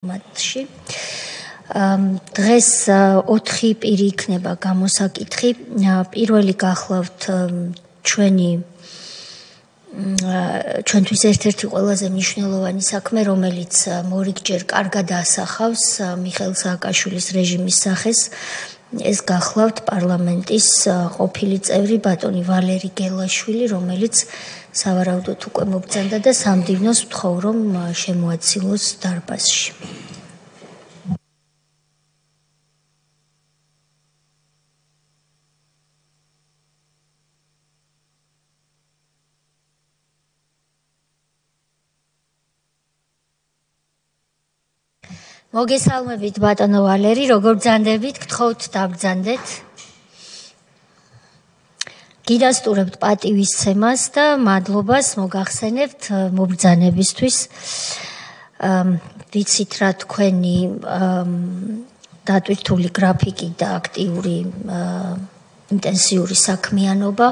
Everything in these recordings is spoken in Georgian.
მათში დღეს 4 პირი იქნება გამოსაკითხი. პირველი გახლავთ ჩვენთვის ერთ-ერთი ყველაზე მნიშვნელოვანი საქმე, რომელიც მორიგჯერ კარგად ასახავს მიხეილ სააკაშვილის რეჟიმის სახეს. ეს გახლავთ პარლამენტის ყოფილი წევრი ბატონი ვალერი გელაშვილი, რომელიც სავარაუდოდ უკვე მობრძანდა და სამდივნოს ვთხოვ, რომ შემოაცილოს დარბაზში. მოგესალმებით ბატონო ვალერი, როგორ ბრძანდებით? გთხოვთ დაბრძანდეთ. გიდასტურებთ პატივისცემას და მადლობას მოგახსენებთ მობრძანებისთვის. ვიცით რა თქვენი დატვირთული გრაფიკი და აქტიური ინტენსიური საქმიანობა,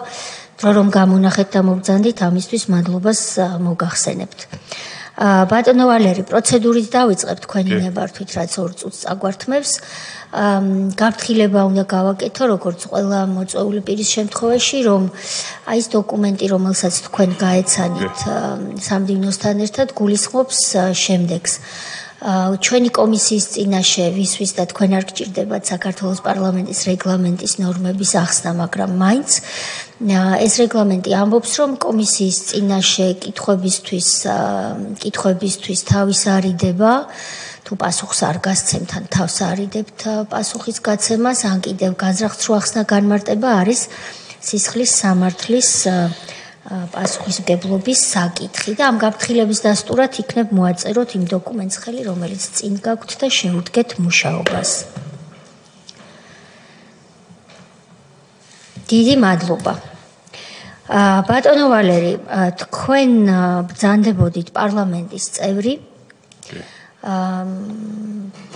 რომ გამონახეთ და მობრძანდით, ამისთვის მადლობას მოგახსენებთ. ბატონო ვალერი, პროცედურით დავიწყებ თქვენი ნებართვით, რაც 2 წუთს წაგვართმევს. გაფრთხილება უნდა გავაკეთო, როგორც ყველა მოწვეული პირის შემთხვევაში, რომ აი ეს დოკუმენტი, რომელსაც თქვენ გაეცანით სამდივნოსთან ერთად, გულისხმობს შემდეგს. ჩვენი კომისიის წინაშე ვისვის და თქვენ არ გჭირდებათ საქართველოს პარლამენტის რეგლამენტის ნორმების ახსნა, მაგრამ მაინც ეს რეგლამენტი ამბობს, რომ კომისიის წინაშე კითხვებისთვის თავის არიდება, თუ პასუხს არ გასცემთ, ან თავს არიდებთ პასუხის გაცემას, ან კიდევ განზრახს რო ახსნა განმარტება არის სისხლის სამართლის პასუხისმგებლობის საკითხი და ამ გაფრთხილების დასტურად იქნებ მოაწეროთ იმ დოკუმენტს ხელი, რომელიც წინ გაქვთ და შეუდგეთ მუშაობას. დიდი მადლობა. ბატონო ვალერი, თქვენ ბრძანდებოდით პარლამენტის წევრი.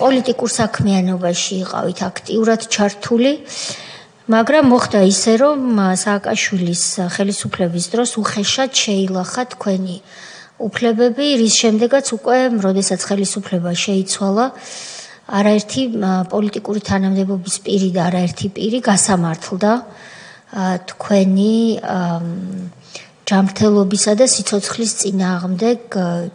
პოლიტიკურ საქმიანობაში იყავით აქტიურად ჩართული, მაგრამ მოხდა ისე, რომ სააკაშვილის ხელისუფლების დროს უხეშად შეილახა თქვენი უფლებები, რის შემდეგაც უკვე, როდესაც ხელისუფლება შეიცვალა, არაერთი პოლიტიკური თანამდებობის პირი და არაერთი პირი გასამართლდა თქვენი ჯანმრთელობისა და სიცოცხლის წინააღმდეგ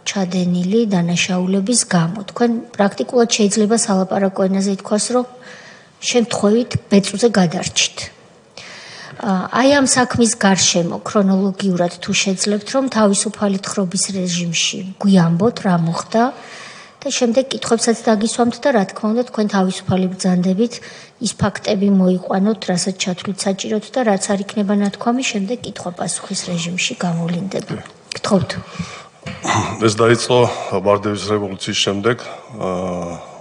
ჩადენილი დანაშაულების გამო. თქვენ პრაქტიკულად შეიძლება სალაპარაკო ენაზე ითქვას, რომ შემთხვევით ბეწვზე გადარჩით. აი ამ საქმის გარშემო ქრონოლოგიურად თუ შეძლებთ, რომ თავისუფალი თხრობის რეჟიმში გვიამბოთ რა მოხდა და შემდეგ კითხვებსაც დაგისვამთ და რა თქმა უნდა თქვენ თავისუფალი ბრძანდებით ის ფაქტები მოიყვანოთ, რასაც ჩათვლით საჭიროთ და რაც არ იქნება ნათქვამი, შემდეგ კითხვა-პასუხის რეჟიმში გამოვლინდება. გთხოვთ. ეს დაიწყო ბარდების რევოლუციის შემდეგ.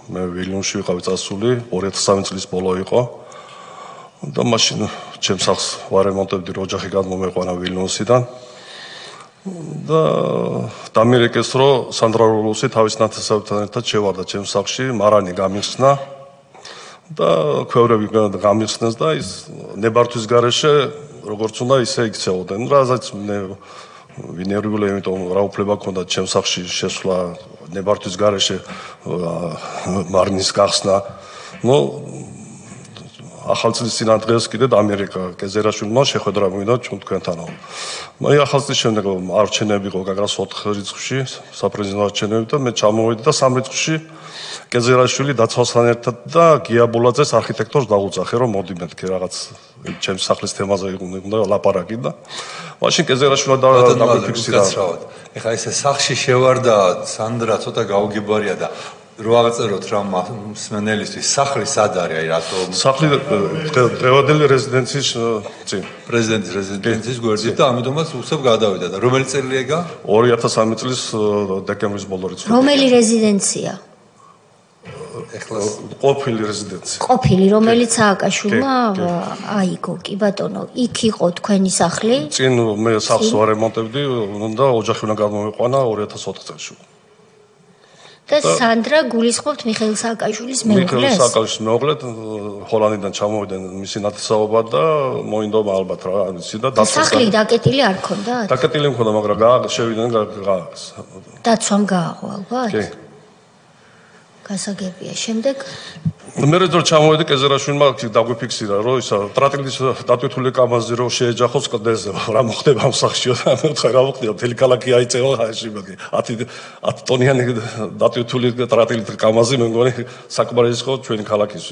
მე ვილნიუსში ვიყავი წასული, 2003 წლის ბოლო იყო და მაშინ ჩემს სახლს ვარემონტებდი, რომ ოჯახი გადმომეყვანა ვილნიუსიდან და დამირეკეს, რომ სანდრა როლოსი თავის ნათესავებთან ერთად შევარდა ჩემს სახლში, მარანი გამიხსნა და ქვევრები გამიხსნეს და ის ნებართვის გარეშე როგორც უნდა ისე იქცეოდნენ, რაზეც ვინერვული, იმიტომ რა უფლება ჰქონდა ჩემს სახლში შესვლა, ნებართვის გარეშე მარნის გახსნა. ახალ წლის წინა დღეს კიდე ამერიკა კეზერაშვილმა შეხვედრა მოიდა თქვენთანავე. აი ახალ წლის შემდეგ არჩევნები იყო გაგრას 4 რიცხვში, საპრეზიდენტო არჩევნები და მე ჩამოვედი და 3 რიცხვში კეზერაშვილი დაცვასთან ერთად და გიაბულაძეს არქიტექტორს დაუძახე, რომ მოდი მეთქე რაღაც ჩემს სახლის თემაზე უნდა ლაპარაკი და მაშინ კეზერაშვილმა დაგვიფიქსირა. ეხლა ესე სახლში შევარდა სანდრა ცოტა გაუგებარია და რო აღწეროთ რა მსმენელისთვის სახლი სად არის, აი რატო სახლი დღევანდელი რეზიდენციის წინ პრეზიდენტის რეზიდენციის გვერდით და ამიტომაც უცებ გადავიდა და რომელი წელი ეგა? 2003 წლის დეკემბრის ბოლო რიცხვი. რომელი რეზიდენცია? ეხლა ყოფილი რეზიდენცია. ყოფილი, რომელიც სააკაშვილმა აიგო, კი ბატონო, იქ იყო თქვენი სახლი? წინ მე სახლს ვარემონტებდი და ოჯახი უნდა გადმომეყვანა 2004 წელს. და სანდრა გულისხმობთ მიხეილ სააკაშვილის მეუღლეს? მიხეილ სააკაშვილის მეუღლეთ ჰოლანდიდან ჩამოვიდნენ მისი ნათესაობა და მოინდომა ალბათ რა ისი და სახლი დაკეტილი არ ქონდათ? დაკეტილი მქონდა, მაგრამ შევიდნენ გააღეს. დაცვამ გააღო ალბათ? კი. გასაგებია. შემდეგ მე რო ჩამოვედი კეზერაშვილმა დაგვიფიქსირა რომ ისა ტრატილის დატვირთული კამაზი რო შეეჯახოს კლდეზე რა მოხდება ამ სახშიო და მე ვთქვი რა მოხდება მთელი ქალაქი აიწევა ხაში მაგ 10 ტონიანი დატვირთული ტრატილით კამაზი მე მგონი საკმარისი ხო ჩვენი ქალაქის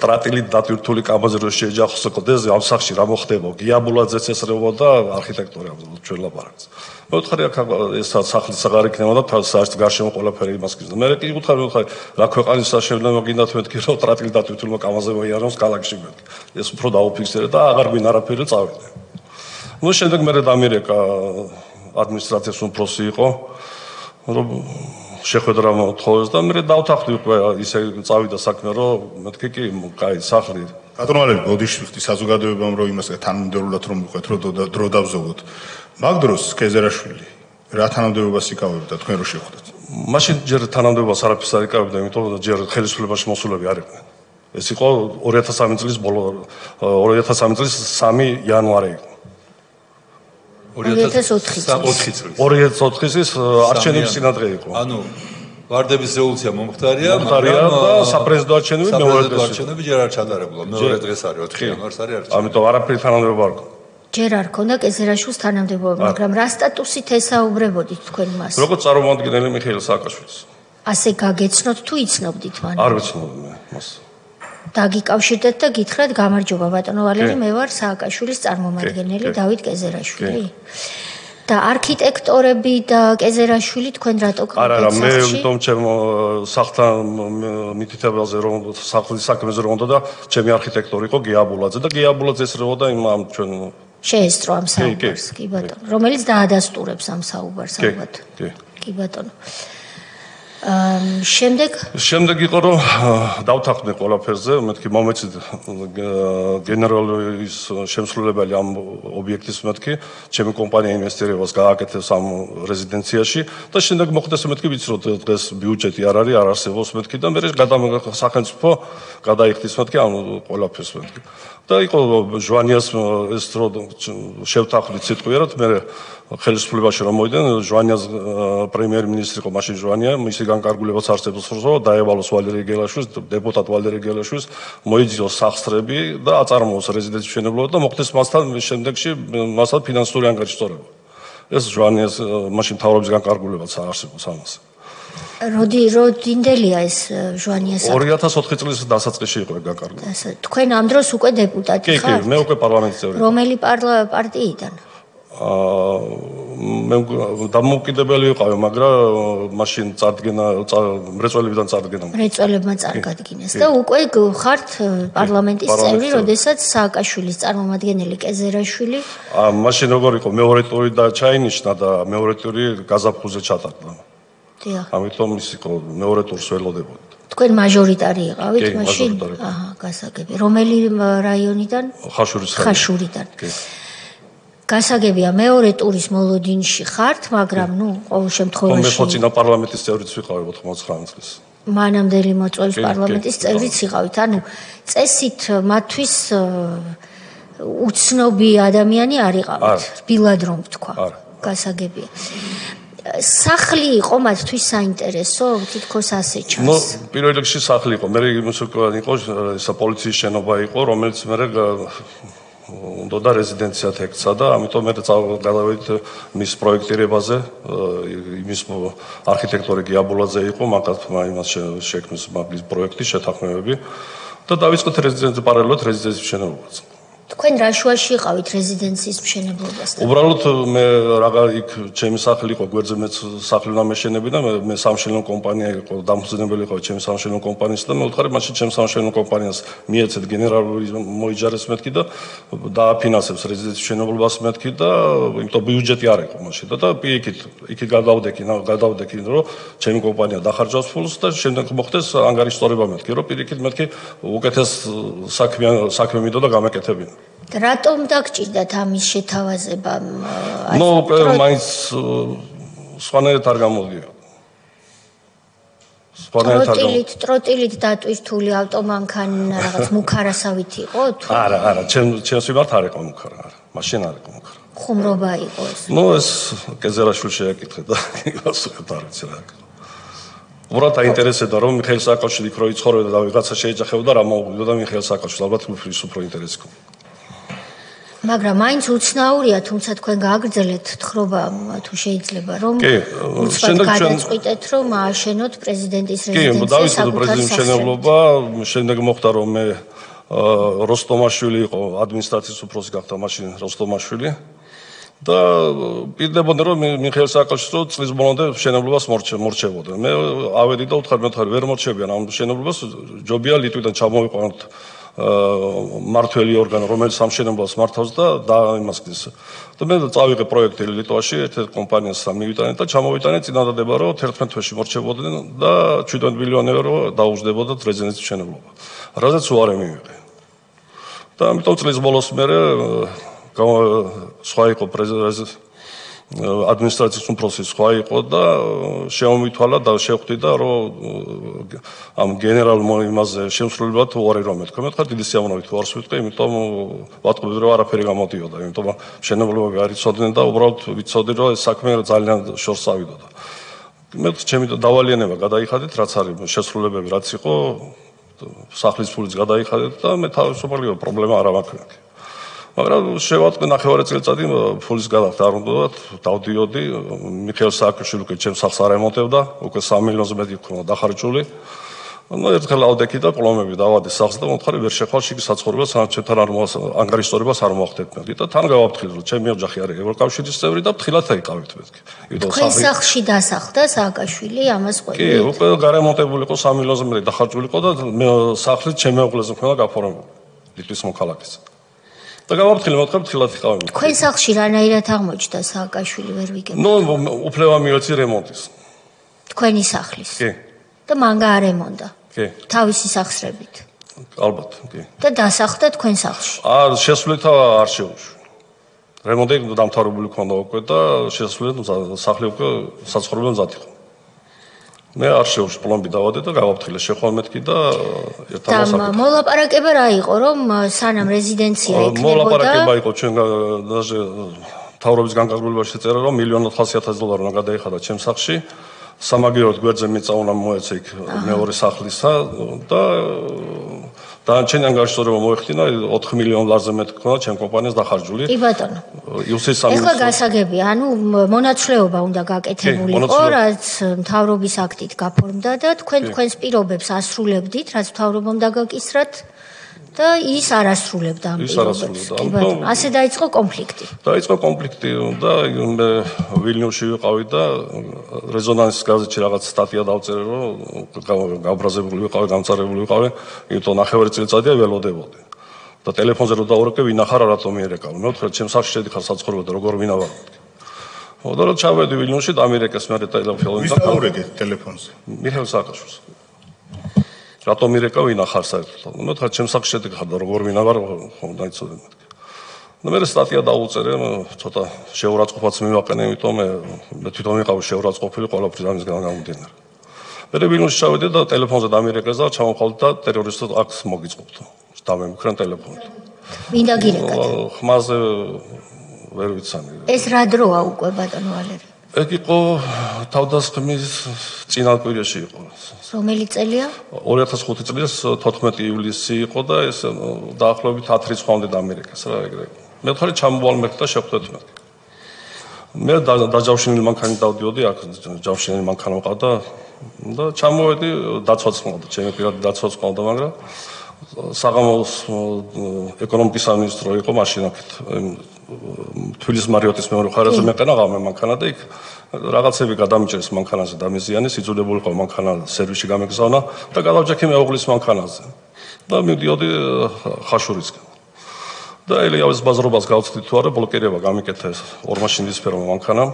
ტრატილით დატვირთული კამაზი რო შეეჯახოს კლდეზე ამ სახში რა მოხდება გიაბულაძეც ესწრებოდა არქიტექტორი ამ ჩვენ ლაპარაკს მე ვთქვი აქ ეს სახლის აღარ იქნება და საერთოდ გარშემო ყველაფერი იმას გიზდა მე კი ვთქვი რა ქვეყანის საშემნელო გინდათ მეთქი რომ ტრატილი დატვირთულმა კამაზე ვაიაროს ქალაქში მეთქი ეს უფრო დაუფიქსირე და აღარ გვინ არაფერი წავიდე ნუ შემდეგ მე დამირეკა ადმინისტრაციის უმფროსი იყო რომ შეხვედრა მოთხოვეს და მე დავთანხმდი უკვე ისე წავიდა საქმე რომ მეთქი კი კაი სახლი ბატონვალები ბოდიშვილი საზოგადოებამ რომ იმას თანამდებობად რომ მიყვეთ რომ დრო დავზოგოთ მაგ დროს კეზერაშვილი რა თანამდებობას იკავებდა თქვენ რო შეხვდეთ მაშინ ჯერ თანამდებობას არაფერს არ იკავებდა იმიტომ რომ ჯერ ხელისუფლებაში მოსულები არ იყვნენ ეს იყო 2003 წლის ბოლო 2003 წლის 3 იანვარი იყო 2004 წლის არჩევნების წინადღე იყო ანუ ვარდების რევოლუცია მომხდარია და საპრეზიდენტო არჩევნები არჩევნები ჯერ არ ჩატარებულა მეორე დღეს არის 4 იანვარს არის არჩევნები ამიტომ არაფერი თანამდებობა არ ყო ჯერ არ ქონდა კეზერაშვილის თანამდებობა მაგრამ რა სტატუსით ესაუბრებოდით თქვენ მას როგორც წარმომადგენელი მიხეილ სააკაშვილის ასე გაგეცნოთ თუ იცნობდით მან არ ვიცნობდი მე მას დაგიკავშირდეთ და გითხრათ გამარჯობა ბატონო ვალერი მე ვარ სააკაშვილის წარმომადგენელი დავით კეზერაშვილი და არქიტექტორები და კეზერაშვილი თქვენ რატო არა მე ვიტომ ჩემ სახთან მითითებაზე რომ სახლის საქმეზე რომ უნდა და ჩემი არქიტექტორი იყო გიაბულაძე და გიაბულაძე ესწრებოდა იმ ამ ჩვენ შეესწრო ამ საუბარს კი ბატონო რომელიც დაადასტურებს ამ საუბარს ალბათ კი ბატონო შემდეგ იყო რომ დავთანხმდი ყველაფერზე მეთქი მომეცით გენერალის შემსრულებელი ამ ობიექტის მეთქი ჩემი კომპანია ინვესტირებას გააკეთებს ამ რეზიდენციაში და შემდეგ მოხდეს მეთქი ვიცი რომ დღეს ბიუჯეტი არ არის არ არსებობს მეთქი და მე სახელმწიფო გადაიხდის მეთქი ამ ყველაფერს მეთქი და იყო ჟვანიას ეს რო შევთანხმდით სიტყვიერად მე ხელისუფლებაში რომ მოვიდნენ ჟვანიას პრემიერ-მინისტრი იყო მაშინ ჟვანია მისი განკარგულებაც არსებობს რომ დაევალოს ვალერი გელაშვილს დეპუტატ ვალერი გელაშვილს მოიძიოს სახსრები და აწარმოოს რეზიდენციის მშენებლობა და მოხდეს მასთან შემდეგში მასთან ფინანსური ანგარიშწორება ეს ჟვანიას მაშინ მთავრობის განკარგულებაც არსებობს ამას როდინდელია ეს ჟვანიას 2004 წლის დასაწყისში იყო განკარგულება თქვენ ამ დროს უკვე დეპუტატი ხართ კი მე უკვე პარლამენტის წევრი რომელი პარტიიდან მე დამოუკიდებელი ვიყავი, მაგრამ მაშინ წარდგენა მრეწველებიდან წარდგენა. მრეწველებმა წარგადგინეს და უკვე ხართ პარლამენტის წევრი, როდესაც სააკაშვილის წარმომადგენელი კეზერაშვილი. მაშინ როგორ იყო მეორე ტური და ჩაინიშნა და მეორე ტური გაზაფხულზე ჩატარდა. დიახ. ამიტომ ის იყო მეორე ტურს ველოდებოდით. თქვენ მაჟორიტარი იყავით მაშინ? აჰა, გასაგები. რომელი რაიონიდან? ხაშურიდან. კი. გასაგებია მეორე ტურის მოლოდინში ხართ, მაგრამ ნუ ყოველ შემთხვევაში მე ხო წინა პარლამენტის წევრიც ვიყავი 99 წლის. მანამდელი მოწვევის პარლამენტის წევრიც იყავით. ანუ წესით მათთვის უცნობი ადამიანი არ იყავით. ბილად რომ ვთქვა. გასაგებია. სახლი იყო მათთვის საინტერესო, თითქოს ასე ჩანს. ნუ პირველ რიგში სახლი იყო, მე იმის იყო ისა პოლიციის შენობა იყო, რომელიც მე უნდა და რეზიდენციად ექცა და ამიტომ მე გადავედით მის პროექტირებაზე იმის არქიტექტორი გიაბულაძე იყო მაგათ იმას შექმნის მაგის პროექტი შეთანხმებები და დავიწყეთ რეზიდენციის პარალელურად რეზიდენციის მშენებლობაც თქვენ რა შუაში იყავით რეზიდენციის მშენებლობასთან? უბრალოდ მე რაღა იქ ჩემი სახლი იყო გვერდზე მე სახლი უნდა მეშენები და მე სამშენებლო კომპანია იყო დამფუძნებელი იყო ჩემი სამშენებლო კომპანიის და მე ვთხარი მაშინ ჩემ სამშენებლო კომპანიას მიეცეთ გენერალური მოიჯარეს მეთქი და დააფინანსებს რეზიდენციის მშენებლობას მეთქი და იმიტომ ბიუჯეტი არ იყო მაშინ და იქით გადავდექი რომ ჩემი კომპანია დახარჯავს ფულს და შემდეგ მოხდეს ანგარიშწორება მეთქი რომ პირიქით მეთქი უკეთეს საქმე მინდო და გამეკეთებინა რატომ დაგჭირდათ ამის შეთავაზება? ნუ მაინც სხვანაირად არ გამოდიოდა. ტროტილით დატვირთული ავტომანქანი რაღაც მუქარასავით იყო თუ? არა, ჩემს მიმართ არ იყო მუქარა, არა. მაშინ არ იყო მუქარა. ხუმრობა იყო ეს. ნუ ეს კეზერაშვილი შეაკითხე და იმას არ ვიცი რა. უბრალოდ აინტერესებდა რომ მიხეილ სააკაშვილი იქ რო იცხოვრებდა და ვიღაცა შეეჯახებოდა რა მოუგვიდო და მიხეილ სააკაშვილი ალბათ უფრო ინტერესი ქონდა. მაგრამ მაინც უცნაურია, თუმცა თქვენ გააგრძელეთ თხრობა თუ შეიძლება რომ უცბად გადაწყვიტეთ რომ ააშენოთ პრეზიდენტის რეზიდენცია. კი, დავიწყო პრეზიდენტის მშენებლობა, შემდეგ მოხდა რომ მე როსტომაშვილი იყო ადმინისტრაციის უფროსი გახდა მაშინ როსტომაშვილი და პირდებოდა რომ მიხეილ სააკაშვილს წლის ბოლომდე მშენებლობას მორჩებოდა. მე ავედი და უთხარ ვერ მორჩებიან ამ მშენებლობას, ჯობია ლიტვიდან ჩამოვიყვანოთ მართველი ორგანო, რომელიც სამშენებლობას მართავს და იმასკის. და მე წავიღე პროექტი ლიტვაში, ერთ-ერთ კომპანიას მივიტანეთ და ჩამოვიტანეთ წინადადება, რომ 11 თვეში მორჩებოდნენ და 17 მილიონი euро დაუждდებოდა რეზიდენციის მშენებლობა. რაზეც უარი მივიღე. და ამიტომ წლის ბოლოს მე სხვა იყო ადმინისტრაციის უფროსი სხვა იყო და შემომითვალა და შევხვდი და რომ ამ გენერალ იმაზე შემსრულებლად უარი რომ მეთქვა. მე თქვა დიდი სიამოვნებით უარს ვიტყვი, იმიტომ ვატყობდი რომ არაფერი გამოდიოდა, იმიტომ მშენებლობა არ იცოდნენ და უბრალოდ ვიცოდი რომ ეს საქმე ძალიან შორს ავიდოდა. მე ჩემი დავალიანება გადაიხადეთ, რაც არის შესრულებები რაც იყო, სახლის ფულიც გადაიხადეთ და მე თავისუფალი პრობლემა არ მაქვს. მაგრამ შევატყვი ნახევარი წელიწადი ფულის გადახდა არ უნდა დავდიოდი მიხეილ სააკაშვილი უკვე ჩემს სახლს არ ემონტებდა უკვე 3 მილიონზე მეტი ქონა დახარჯული ну ერთხელ ავდექი და პლომები დავადი სახლს და მომთხარი ვერ შეხვალ შიგ საცხოვრებას ჩემთან არ ანგარიშტორებას არ მოახდეთ მე და თან გავაფრთხილე რომ ჩემი ოჯახი არის ევროკავშირის წევრი და ფრთხილად აიყავით მეთქი თქვენ სახლში დასახლდა სააკაშვილი ამას ყვებით კი უკვე გარემონტებული იყო 3 მილიონზე მეტი დახარჯული იყო და სახლი ჩემი უღლეზე მქონდა გაფორმებული ლიტვის მოქალაქის და გავაფრთხილე მოთხარ ფრთხილად იყავი თქვენ სახლში რანაირად აღმოჩნდა სააკაშვილი ვერ ვიგებ ნუ უფლება მიეცი რემონტის თქვენი სახლის კი და მან გაარემონტა. კი. თავისი სახსრებით. ალბათ, კი. და დასახლდა თქვენ სახლში. შესვლეთა არ შეუშვა. რემონტი დამთავრებული ქონდა უკვე და შესვლეთა სახლი უკვე საცხოვრებელი მზად იყო. მე არ შეუშვა პლომბი დავადე და გავაფრთხილე შეხვალ მეთქი და ერთად და მოლაპარაკება რა იყო რომ სანამ რეზიდენცია იქნებოდა მოლაპარაკება იყო ჩვენ даже თავრობის განკარგულებაში წერა რომ 1.400.000 დოლარი უნდა გადაიხადა ჩემს სახლში სამაგიეროდ გვერდზე მიწაუნა მოეცა იქ მეორე სახლისა და დანარჩენი ანგარიშტორება მოეხდინა 4 მილიონ ლარზე მეტი ქონა ჩემ კომპანიას დახარჯული. კი ბატონო. ეხლა გასაგებია, ანუ მონაცვლეობა უნდა გაკეთებულიყო, რაც მთავრობის აქტით გაფორმდა და თქვენს პირობებს ასრულებდით, რაც მთავრობამ დაგაკისრათ და ის არ ასრულებდა ამ პირობებს. ასე დაიწყო კონფლიქტი. დაიწყო კონფლიქტი და მე ვილნიუსში ვიყავი და რეზონანსის გაზეთში რაღაც სტატია დავწერე, რომ გაბრაზებული ვიყავი, გამწარებული ვიყავი, იმიტომ ნახევარი წელიწადია ველოდებოდი. და ტელეფონზე რო დაურეკე, ვინახარ რატომ მიერეკავ. მე ვთქვი, ჩემს სახლში შედიხარ საცხოვრებელად და როგორ ვინავარ. და რო ჩავედი ვილნიუსში და ამიერეკეს მე ტელეფონზე. ვის დაურეკე ტელეფონზე? მიხეილ სააკაშვილს. რატომ მიერეკავ ვინახარ საერთოდ. მე ვთქვი, ჩემს სახლში შედიხარ და როგორ ვინავარ, ხომ დაიცოდე მეთქი. და მე სტატია დაუწერე, ცოტა შეურაცხყოფაც მივაყენე, იმიტომ მე თვითონ ვიყავი შეურაცხყოფილი ყველაფრის ამისგან გამომდინარე. მე ვილნიუსში ჩავედი და ტელეფონზე დამიერეკეს და ჩამოვყავდი და ტერორისტულ აქტს მოგიწყობთ. დამემქრან ტელეფონით. ვინ დაგირეკათ? ხმაზე ვერ ვიცანი. ეს რა დროა უკვე ბატონო ვალერი? ეგ იყო თავდასხმის წინაკვირაში იყო. რომელი წელია? 2005 წლის 14 ივლისი იყო და ეს დაახლოებით 10 რიცხვამდე დამიერეკეს რა ეგრე. მე ხარ ჩამოვალ მე და შეხვდეთ მე. მე დაჯავშნილი მანქანით დავდიოდი, აქ ჯავშნილი მანქანა მყავდა და ჩამოვედი დაცვაც მყავდა, ჩემი პირადი დაცვაც მყავდა, მაგრამ საღამოს ეკონომიკის სამინისტრო იყო მაშინ აქეთ თბილისის მარიოტის მეორე მხარეზე მეყენა ღამე მანქანა და იქ რაღაცები გადამიჭერეს მანქანაზე დამიზიანეს, იძულებული იყო მანქანა სერვისში გამეგზავნა და გადავჯექი მეუღლის მანქანაზე და მივდიოდი ხაშურისკენ. და ელიავის ბაზრობას გავწვდი თუ არა ბლოკირება გამიკეთა ეს ორმაშინდისფერო მანქანა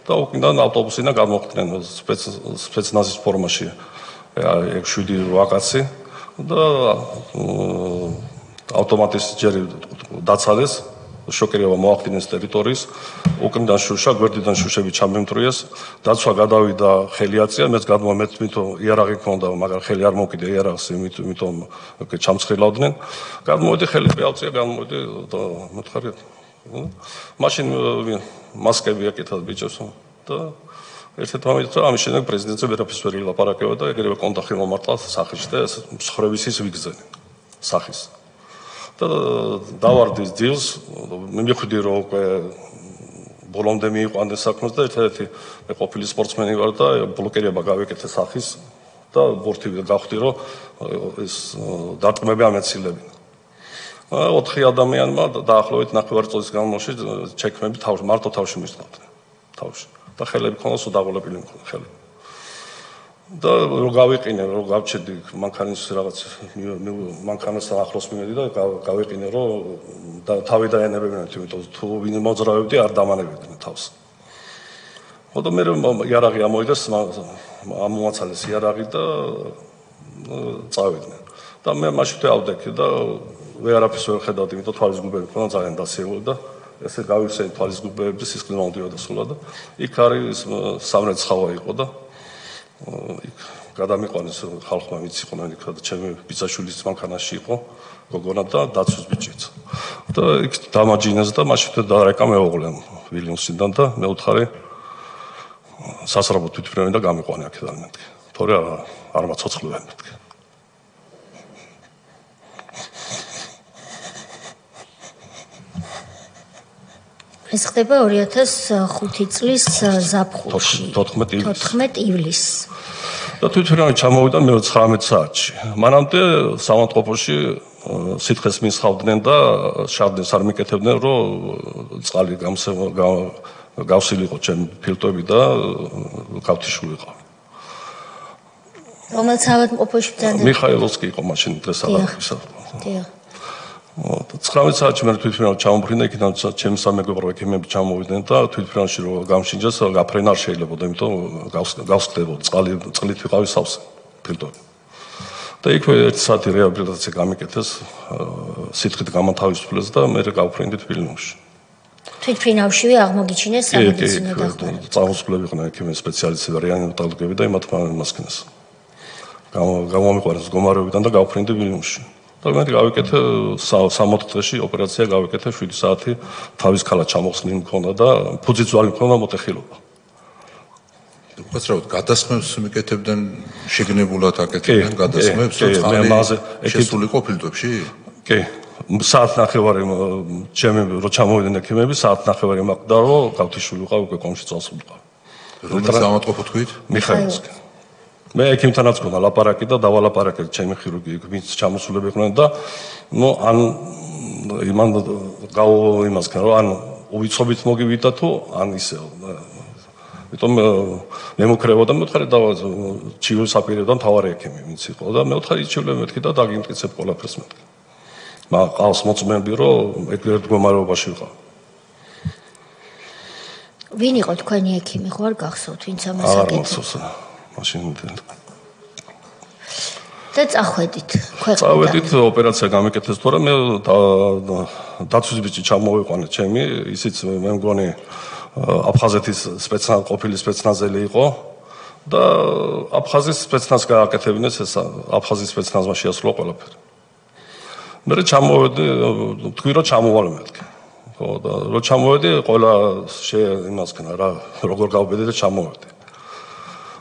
და უკიდან ავტობუსიდან გამოხდნენ სპეცნაზის ფორმაში ეგ 7-8 კაცი და ავტომატის ჯერი დაცადეს შოკირება მოახდინეს ტერიტორიის უკრიდან შუშა გვერდიდან შუშები ჩამემტრიეს დაცვა გადავიდა ხელი აწია მეც გადმომეთმითო იარაღი ქონდა მაგრამ ხელი არ მოვკიდე იარაღს იმიტომ ჩამცხილავდნენ გადმოვედი ხელი ავწია გადმოვედი და მოთხარი მაშინ მასკები აკეთად ბიჭებს და ერთ-ერთი მომენტი ამის შემდეგ პრეზიდენტზე ვერაფერს ვერ ილაპარაკება და ეგრევე კონტაქტი მომარტლა სახში და მსხრევის ის ვიგზენი სახის. და დავარდი დილს, მივხვდი რომ უკვე ბოლომდე მიიყვანეს საქმეს და ერთ-ერთი მე ყოფილი სპორტსმენი ვარ და ბლოკირება გავეკეთე სახის და ბორთი გავხდი რომ ეს დარტყმები ამეცილებინა. 4 ადამიანმა დაახლოებით 9 წლის განმავლობაში ჩექმები მარტო თავში მისწავდნენ. თავში. და ხელები ქონდა სუდაღოლებული მქონდა ხელი. და რო გავიყინე, რო გავჩერდი მანქანის რაღაც მანქანასთან ახლოს მივედი და გავიყინე, რომ თავი დაენებებინათ, იმიტომ თუ ვინ მოძრავებდი არ დამანებდნენ თავს. ხოდა მე იარაღი ამოიდეს, ამომაცალეს იარაღი და წავიდნენ. და მე მაშინ ავდექი და ვერაფერს ვერ ხედავდი, იმიტომ თვალის გუბები მქონდა ძალიან დასიებული და ესე გავიხსენე თვალის გუბეები და სისხლი მომდიოდა სულად და იქ არის სამრეც ხავა იყო და იქ გადამიყვანეს ხალხმა ვიცი ყონა იქ და ჩემი ბიძაშვილის მანქანაში იყო გოგონა და დაცვის ბიჭიც და იქ დამაჯინეს და მაშინ დარეკა მეუღლემ ვილიამსიდან და მე უთხარი სასწრაფო თვითმფრინავი და გამიყვანე აქედან მეთქი თორე არ მაცოცხლობენ მეთქი ეს ხდება 2005 წლის ზაფხულში 14 ივლისს და თვითმფრინავი ჩამოვიდა მე 19 საათში მანამდე სამავთყოფოში სითხეს მისხავდნენ და შარდენს არ მიკეთებდნენ რომ წყალი გავსილიყო ჩემი ფილტვები და გავთიშული იყო რომელ სამავთყოფოში ბრძანდა მიხაილოვსკი იყო მაშინ დღეს აღარისა დიახ 19 საათში მე თვითმფრინავი ჩამოვფრინდა იქიდან ჩემი სამეგობრო ექიმები ჩამოვიდნენ და თვითმფრინავში რომ გამშინჯეს გაფრენა არ შეიძლებოდა იმიტომ გავსკდებოდა წყლით ვიყავი სავსე ფილტვები და იქ 1 საათი რეაბილიტაცია გამიკეთეს სითხით გამათავისუფლეს და მე გავფრინდით ვილნიუსში თვითმფრინავშივე აღმოგიჩინეს სამედიცინო დახმარება წამოსვლები იყვნენ ექიმები სპეციალისტები რეანიმატოლოგები და იმათმასკინეს გამომიყვანეს მდგომარეობიდან და გავფრინდი ვილნიუსში და მე გავიკეთე 64 წელში ოპერაცია გავიკეთე 7 საათი თავის ქალა ჩამოხსნილი მქონდა და ფუძიძვალი მქონდა მოტეხილობა. უკაცრავად გადასხმებს მიკეთებდნენ შეგნებულად აკეთებდნენ გადასხმებს შესულიყო ფილტვებში? კი. საათ ნახევარი ჩემი რო ჩამოვიდნენ ექიმები საათ ნახევარი მაყდა რომ გავთიშული ვიყავ უკვე კომში წასულიყავ. რომელ სამავთყოფო თქვით? მიხაილოვსკი. მე ექიმთანაც გქონდა ლაპარაკი და დავალაპარაკეთ ჩემი ხირურგი ვინც ჩამოსულები იყვნენ და ნუ ან იმან იმას ქნა რომ ან უვიწყობით მოგივიდა თუ ან ისე იმიტომ მე მოკრებოდა მე ვთხარი და ჩივილს აპირებდა მთავარი ექიმი ვინც იყო და მე ვთხარი ჩივილები მეთქი და დაგიმტკიცებ ყველაფერს მეთქი მაგრამ ყავს მოწმენდი რომ ეგრეთ მდგომარეობაში ვიყავ ვინ იყო თქვენი ექიმი ხო არ გახსოვთ ვინც ამას აკეთებდა მაშინ და წახვედით ქვეყნიდან. წავედით ოპერაცია გამიკეთეს თორე მე დაცვის ბიჭი ჩამოვიყვანე ჩემი ისიც მე მგონი აფხაზეთის ყოფილი სპეცნაზელი იყო და აფხაზის სპეცნაზს გააკეთებინეს ეს აფხაზის სპეცნაზმა შეასრულა ყველაფერი. მე ჩამოვედი თქვი რომ ჩამოვალ მეთქი. ხო და რომ ჩამოვედი ყველა იმას ქნა რა როგორ გავბედე და ჩამოვედი.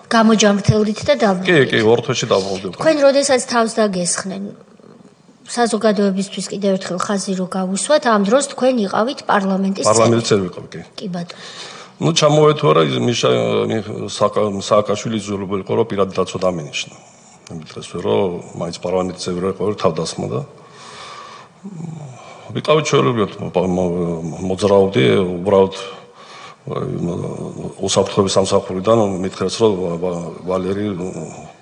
გამოჯამრთელდით და დაბრუნდით. კი, ორ თვეში დაბრუნდი. თქვენ როდესაც თავს დაგესხნენ საზოგადოებისთვის კიდევ ერთხელ ხაზი რო გავუსვათ, ამ დროს თქვენ იყავით პარლამენტის წევრი ვიყავ, კი. კი ბატონო. ნუ ჩამოვედი თორე მიშა სააკაშვილი იძულებული იყო რომ პირადი დაცვა დამინიშნა. ამიტომ რომ მაინც პარლამენტის წევრი იყო თავდასხმა და ვიყავი ჩვეულებრივად მოძრაობდი უბრალოდ უსაფრთხოების სამსახურიდან მითხრეს რომ ვალერი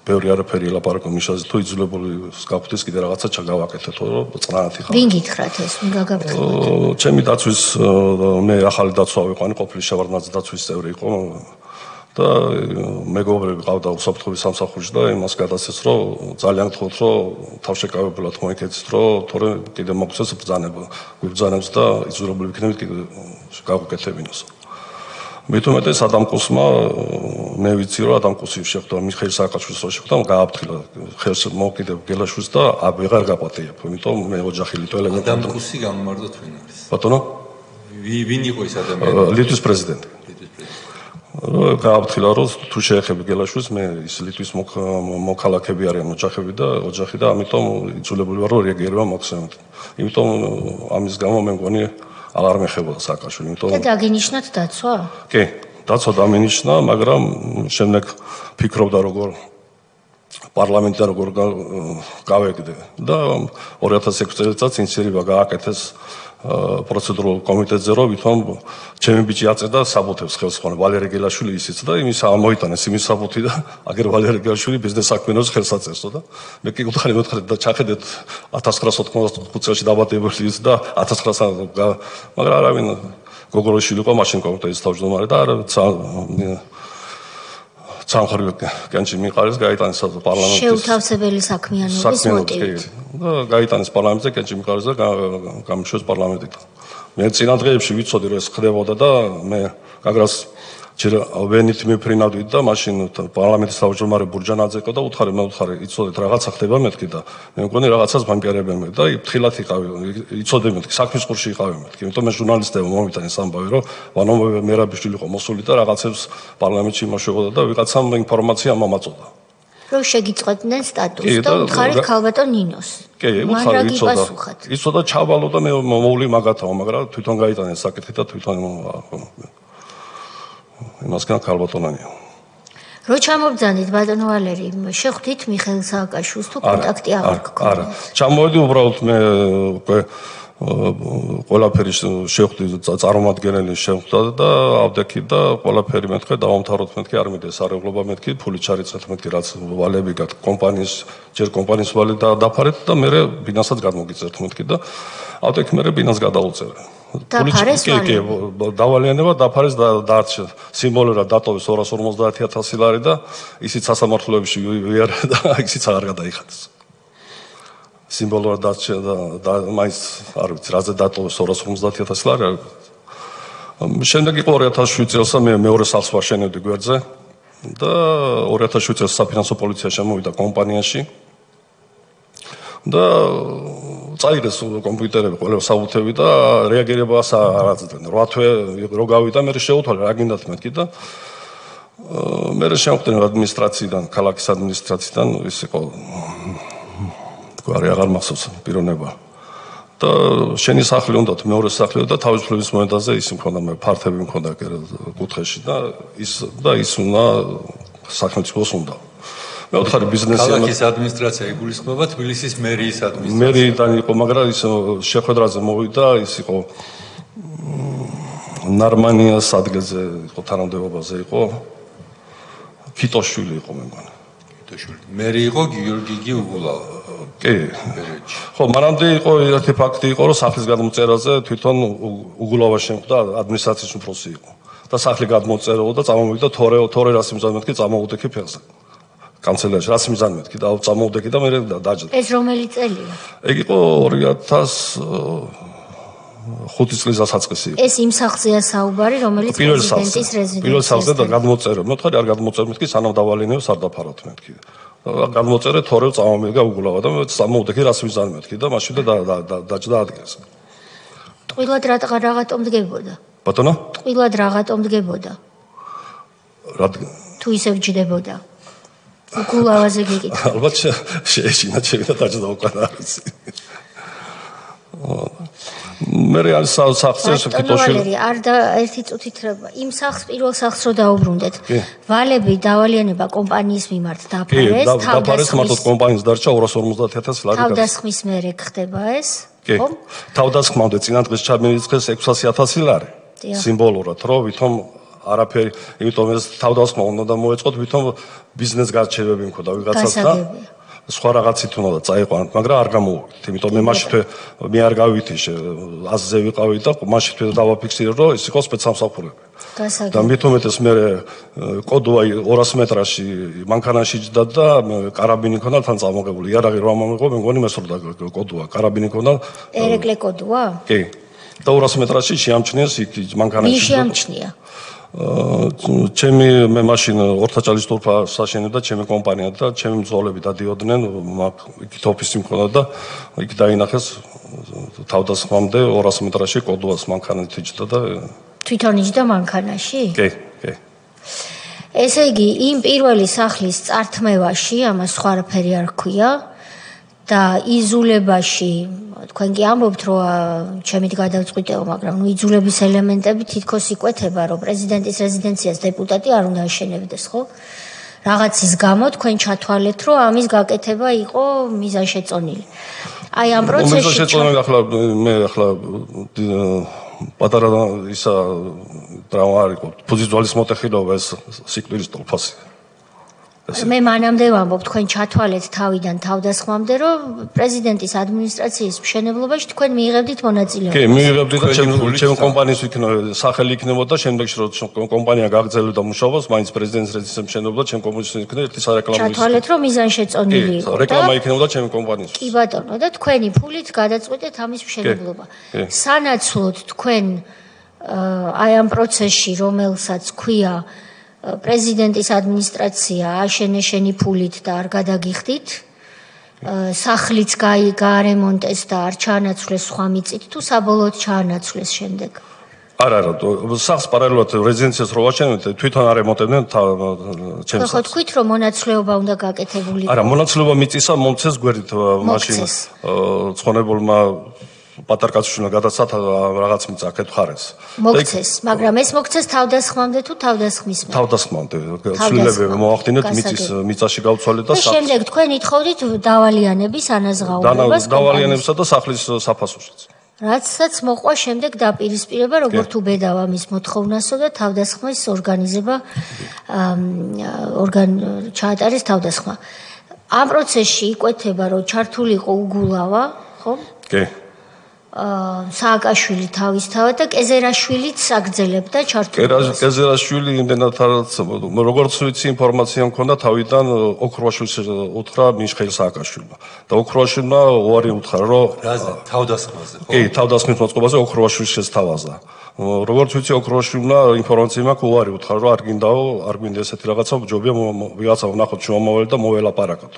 ბევრი არაფერი ელაპარაკო მიშაზე თუ იძულებული გახდეს კიდე რაღაცა ჩაგავაკეთეთ რომ წნანათი ხარ ვინ გითხრათ ეს ვინ გაგაფრთხილეთ ჩემი დაცვის მე ახალი დაცვა ვიყვანი ყოფილი შევარდნაძე დაცვის წევრი იყო და მეგობრები ყავდა უსაფრთხოების სამსახურში და იმას გადასცეს რომ ძალიან გთხოვთ რომ თავშეკავებულად მოიქცეთ რომ თორე კიდე მოგცეს ბრძანებს და იძულებული ვიქნებით კიდე გავუკეთებინოს მეთუმეტე სადამკუსმა მე ვიცი რომ ადამკუსი შეხვდა მიხეილ სააკაშვილს რო შეხვდა გააფრთხილა ხელს მოკიდებ გელაშვილს და ვეღარ გაპატიებ იმიტომ მე ოჯახი ლიტველი ადამკუსი გამომარდოთ ვინ არის ბატონო ვინ იყო ეს ადამიანი ლიტვის პრეზიდენტი გააფრთხილა რომ თუ შეეხები გელაშვილს მე ის ლიტვის მოქალაქეები არიან ოჯახი და ამიტომ იძულებული ვარ რომ რეაგირება მოხსენოთ. იმიტომ ამის გამო მე მგონი აღარ მეხებოდა სააკაშვილი. იმიტომ და დაგინიშნოთ დაცვა? კი, დაცვა დამინიშნა, მაგრამ შემდეგ ფიქრობდა როგორ პარლამენტიდან როგორ გავეგდე და 2006 წელს ინიციატივა გააკეთეს პროცედურულ კომიტეტზე რომ ვითომ ჩემი ბიჭი აწედა საბუთებს ხელს ხოლმე ვალერე გელაშვილი ისიც და იმის ამოიტანეს იმის საბუთი და აგერ ვალერე გელაშვილი ბიზნეს საქმიანობას ხელს აწესო და მე კი გუთხარი და ჩახედეთ 1995 წელს დაბადებული ის და 1900 მაგრამ არავინ გოგოლაშვილი იყო მაშინ კომიტეტის თავმჯდომარე და სამხრივ კენჭი მიყარეს გაიტანეს პარლამენტის შეუთავსებელი საქმიანობის მოტივით და გაიტანეს პარლამენტზე კენჭი მიყარეს და გამიშვეს პარლამენტიდან. მე წინა დღეებში ვიცოდი რომ ეს ხდებოდა და მე გაგრას ჯერ ვენით მიფრინავდით და მაშინ პარლამენტის თავმჯდომარე ბურჯანაძე იყო და მე უთხარი იცოდეთ რაღაცა ხდება მეთქი და მე მგონი რაღაცას ბანკერებენ მე და ფრთხილად იყავი იცოდე მეთქი საქმის ყურში იყავი მეთქი იმიტომ მე ჟურნალისტებმა მომიტანეს ამბავი რომ ვანო მერაბიშვილი იყო მოსული და რაღაცებს პარლამენტში იმაშვებოდა და ვიღაცამ ინფორმაცია მომაწოდა რომ შეგიწყვეტდნენ სტატუსს და უთხარით ქალბატონ ნინოს. კი, უთხარი იცოდა ჩავალო და მე მოვლი მაგათაო, მაგრამ თვითონ გაიტანეს საკითხი და თვითონ იმასგან ქალბატონანია. რო ჩამობძანდით ბატონო ვალერი, შეხვდით მიხეილ სააკაშვილს თუ კონტაქტი აღარ გქონდა? არა, ჩამოვედი უბრალოდ მე უკვე ყველაფერი შეხვდი წარმომადგენელი შეხვდა და ავდექი და ყველაფერი მეთქე დავამთავროთ მეთქე არ მიდეს სარეულობა მეთქე ფული ჩარიცხეთ მეთქე რაც ვალები გათ ჯერ კომპანიის ვალი დაფარეთ და მე ბინასაც გადმოგიწერთ მეთქე და ავდექი მე ბინას გადაუწერე კი, დავალიანება დაფარეს და დაარჩა სიმბოლურად დატოვეს 250,000 ლარი და ისიც სასამართლოებში ვიარა და ისიც აღარ გადაიხადეს. სიმბოლურად დაარჩა და მაინც არ ვიცი რაზე დატოვეს 250,000 ლარი. შემდეგ იყო 2007 წელს მე მეორე სახლს ვაშენებდი გვერდზე და 2007 წელს საფინანსო პოლიცია შემოვიდა კომპანიაში და წაიღეს კომპიუტერები ყველა საბუთები და რეაგირებას არ აძლევდნენ. 8 თვე რო გავიდა მე შეუთვალე რა გინდათ მეთქი და მე შემოვხდნენ ადმინისტრაციიდან, ქალაქის ადმინისტრაციიდან ის იყო გვარი აღარ მახსოვს პიროვნება. და შენი სახლი უნდათ მეორე სახლი და თავისუფლების მომენტაზე ის მქონდა მე ფართები მქონდა კუთხეში და ის უნდა სახელმწიფოს უნდა. მე ვთხარი ბიზნესი ქალაქის ადმინისტრაცია იგულისხმება თბილისის მერიის ადმინისტრაცია. მერიიდან იყო, მაგრამ ის შეხვედრაზე მოვიდა, ის იყო ნარმანიას ადგილზე იყო თანამდებობაზე იყო ქიტოშვილი იყო მე მგონი. ქიტოშვილი. მერი იყო გიორგი უგულავა. კი. ხო, მანამდე იყო ერთი ფაქტი იყო, რომ სახლის გადმოწერაზე თვითონ უგულავა შემხვდა ადმინისტრაციის უფროსი იყო. და სახლი გადმოწეროდა და წამოვიდა თორე რას იმზადმეთქი წამოუდექი ფეხზე. კანცელერიაში რას მიზანმეთქი და წამოუდექი და მე დაჯდა. ეს რომელი წელია? ეგ იყო 2005 წლის დასაწყისი. ეს იმ სახლზეა საუბარი, რომელიც პრეზიდენტის რეზიდენცია. პირველ სახლზე და გადმოწერე. მე ვთქვი არ გადმოწერე მეთქი სანამ დავალინებს არ დაფაროთ მეთქი. გადმოწერე თორე წამომიგა უგულავა და მე წამოუდექი რას მიზანმეთქი და მაშინ დაჯდა ადგილზე. ტყუილად რაღაცომ დგებოდა? ბატონო? ტყუილად რაღაცომ დგებოდა? თუ ისევ ჯდებოდა? უგულავაზე გეკითხა. ალბათ შეეშინა ჩემი და დაჯდა უკან არის. მე არის სახლზე კიტოშვილი. არ და ერთი წუთით იმ სახლს პირველ სახლს რო დაუბრუნდეთ. ვალები დავალიანება კომპანიის მიმართ დაფარეს. დაფარეს მარტო კომპანიის დარჩა 250,000 ლარი. თავდასხმის მერე ხდება ეს? ხო? თავდასხმამდე წინა დღეს ჩამირიცხეს 600,000 ლარი. სიმბოლურად რო ვითომ არაფერი, იმიტომ ეს თავდასხმა უნდა მოეწყოთ, ვითომ ბიზნეს გარჩევები მქონდა ვიღაცას და სხვა რაღაცით უნდა წაიყვანოთ, მაგრამ არ გამოვიდით. იმიტომ მე მე არ გავითიშე, აზზე ვიყავი და მაშინ დავაფიქსირე, რომ ეს იყო სპეცსამსახურები. და მithumetes მე კოდვა 200 მეტრაში მანქანაში ჯდა და კარაბინი ქონდა თან წამოღებული. იარაღი რომ ამომიღო, მე მგონი მესურდა კოდვა, კარაბინი ქონდა. ერეკლე კოდვა? კი. და 200 მეტრაში შეამჩნიეს იქ მანქანაში. ვინ შეამჩნია? ჩემი მე მაშინ ორთაჭალის თურფა საშენებდა ჩემი კომპანია და ჩემი მძღოლები დადიოდნენ იქით ოფისი მქონდა და იქ დაინახეს თავდასხმამდე 200 მეტრაში კოდვას მანქანით იჯდა და თვითონ იჯდა მანქანაში? კი. ესე იგი, იმ პირველი სახლის წართმევაში, ამას სხვა არაფერი არ ჰქვია და იზულებაში, თქვენ კი ამბობთ, რომ ჩემით გადავწყვიტეო, მაგრამ იზულების ელემენტები თითქოს იკვეთება, რომ პრეზიდენტის რეზიდენციას დეპუტატი არ უნდა აშენებდეს, ხო? რაღაცის გამო თქვენ ჩათვალეთ, რომ ამის გაკეთება იყო მიზანშეწონილი. აი ამ პროცესში მიზანშეწონილი ახლა პატარა ისა დრამა არ იყო. ფუძიძვალის მოტეხილობა ეს სიკვდილის ტოლფასია. მე მანამდე ვამბობ, თქვენ ჩათვალეთ თავიდან თავდასხმამდე, რომ პრეზიდენტის ადმინისტრაციის მშენებლობაში თქვენ მიიღებდით მონაწილეობას. კი, მიიღებდით და ჩემ კომპანიის სახელი იქნებოდა, შემდეგში რომ კომპანია გაგრძელებდა მუშაობას, მაინც პრეზიდენტის რეზიდენციის მშენებლობა ჩემ კომპანიის იქნება ერთი სარეკლამო. ჩათვალეთ, რომ მიზანშეწონილი იყო. რეკლამა იქნებოდა ჩემ კომპანიის. კი ბატონო, და თქვენი ფულით გადაწყვეტეთ ამის მშენებლობა. სანაცვლოდ თქვენ აი ამ პროცესში, რომელსაც ქვია პრეზიდენტის ადმინისტრაცია აშენე-შენი ფულით და არ გადაგიხდით, სახლიც გაარემონტეს და არ ჩაანაცვლეს სხვა მიწით, თუ საბოლოოდ ჩაანაცვლეს შემდეგ. არა, სახლს პარალელურად რეზიდენციას რო ვაჩენებთ, თვითონ არემონტებდნენ ჩემს. ხო, თქვით რომ მონაცვლეობა უნდა გაკეთებული. არა, მონაცვლეობა მიწისა მომცეს გვერდით მაშინ ცხონებულმა პატარკაცშვილმა გადასცა რაღაც მიწა აქეთ მხარეს. მოგცეს, მაგრამ ეს მოგცეს თავდასხმამდე თუ თავდასხმის მერე? თავდასხმამდე. ცვლილებები მოახდინეთ მიწაში გავცვალეთ და შემდეგ თქვენ ითხოვდით დავალიანების ანაზღაურებას. დავალიანებსა და სახლის საფასურსაც. რაცაც მოყვა შემდეგ დაპირისპირება, როგორც უბედავ ამის მოთხოვნასო და თავდასხმის ორგანიზება ჩაატარეს თავდასხმა. ამ პროცესში იკვეთება, რომ ჩართული იყო უგულავა, ხო? კი. სააკაშვილი თავისთავად და კეზერაშვილიც აგრძელებდა ჩართულობას. კეზერაშვილი იმდენად როგორც ვიცი ინფორმაცია მქონდა თავიდან ოქროაშვილს უთხრა მიშხეილ სააკაშვილმა და ოქროაშვილმა უარი უთხრა რომ თავდასხმაზე ხო? კი, თავდასხმის მოწყობაზე ოქროაშვილს შესთავაზა. როგორც ვიცი ოქროაშვილმა ინფორმაცია მაქვს უარი უთხრა რომ არ გინდაო, არ გვინდა ესეთი რაღაცა, ჯობია ვიღაცა ვნახოთ შუამავალი და მოველაპარაკოთ.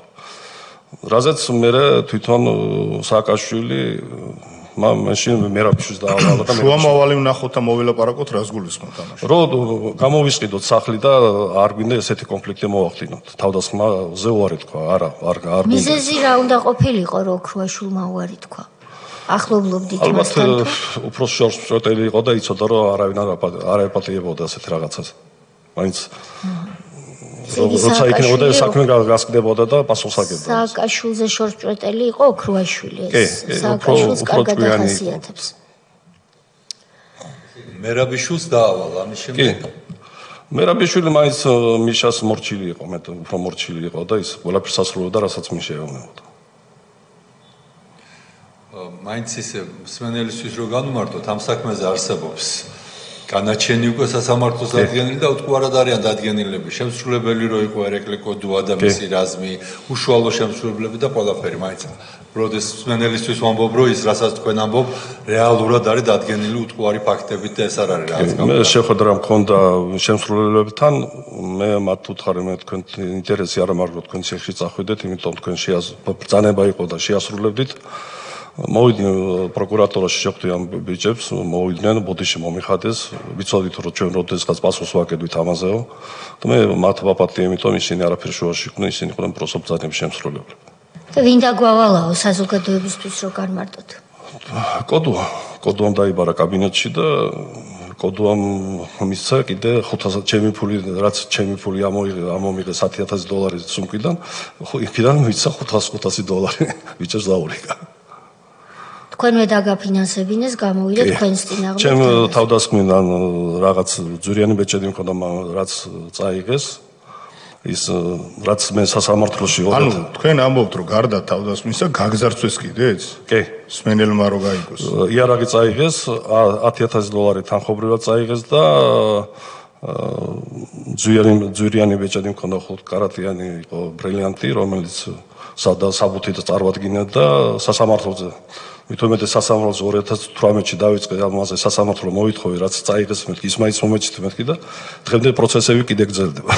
რაზეც მე თვითონ სააკაშვილი მაშინ მერაბიშვილს დაავალა და შუამავალი ვნახოთ და მოველაპარაკოთ, რას გულისხმობთ ამაში? რომ გამოვისყიდოთ სახლი და არ გვინდა ესეთი კონფლიქტი მოვახდინოთ. თავდასხმაზე უარი თქვა, არა, არ გვინდა. მიზეზი რა უნდა ყოფილიყო, რომ ოქროაშვილმა უარი თქვა? ახლობლობდით მასთან? ალბათ უფრო შორსწროტელი იყო და იცოდა რომ არავინ არ ეპატიებოდა ასეთ რაღაცას. მაინც როცა იქნებოდა საქმე გასკდებოდა და პასუხს აგებდა. სააკაშვილზე შორსწროტელი იყო ოქროაშვილი ეს. სააკაშვილს კარგად ახასიათებს. მერაბიშვილს დაავალა ამის შემდეგ. მერაბიშვილი მაინც მიშას მორჩილი იყო, მე უფრო მორჩილი იყო და ის ყველაფერს ასრულებდა, რასაც მის შეეუბნებოდა. მაინც ისე მსმენელისთვის რო განვმარტოთ, ამ საქმეზე არსებობს განაჩენი უკვე სასამართლოს დადგენილი და უთქვარად არიან დადგენილები. შემსრულებელი რო იყო ერეკლე კოდუა და მისი რაზმი, უშუალო შემსრულებლები და ყველაფერი, მაინც როდეს მსმენელისთვის ვამბობ, რომ ის რასაც თქვენ ამბობ, რეალურად არის დადგენილი უთქვარი ფაქტებით და ეს არ არის რაღაც გამო. მე შეხვედრა მქონდა შემსრულებლებთან, მე მათ უთხარი, მე თქვენ ინტერესი არ ამარგოთ, თქვენ ციხში წახვიდეთ, იმიტომ თქვენ ბრძანება იყო და შეასრულებდით. მოვიდნენ პროკურატურაში შეხვდი ამ ბიჭებს, მოვიდნენ ბოდიში მომიხადეს, ვიცოდით რომ ჩვენ როდესღაც პასუხს ვაკეთებთ ამაზეო და მე მათ ვაპატიე, იმიტომ ისინი არაფერ შუაში იყვნენ, ისინი იყვნენ პროსო ბრძანების შემსრულებლები. და ვინ დაგვავალაო საზოგადოებისთვის რო განმარტოთ? კოდუამ დაიბარა კაბინეტში და კოდუამ მისცა კიდე 500 ჩემი ფული, რაც ჩემი ფული ამომიღე $10,000 სუმკიდან, იქიდან მისცა $500 ბიჭებს დაურიგა. თქვენვე დაგაფინანსებინეს, გამოვიდეთ თქვენს წინააღმდეგ. ჩემ თავდასხმიდან რაღაც ძვირიანი ბეჭედი მქონდა, რაც წაიღეს. ის რაც მე სასამართლოში ვიყავ. ანუ თქვენ ამბობთ, რომ გარდა თავდასხმისა გაგზარცვეს კიდეც? კი. სმენელმა რო გაიგოს. იარაღი წაიღეს, $10,000 თანხობრივად წაიღეს და ძვირიანი ბეჭედი მქონდა, კარატიანი იყო, ბრილიანტი, რომელიც საბუთით წარვადგინა და სასამართლოზე მithumetes სასამართლოზე 2018-ში დავიწყე ამაზე სასამართლო მოითხოვე, რაც წაიღეს მეთქი, ის მაინც მომეჩით მეთქი და დღემდე პროცესები კიდე გრძელდება.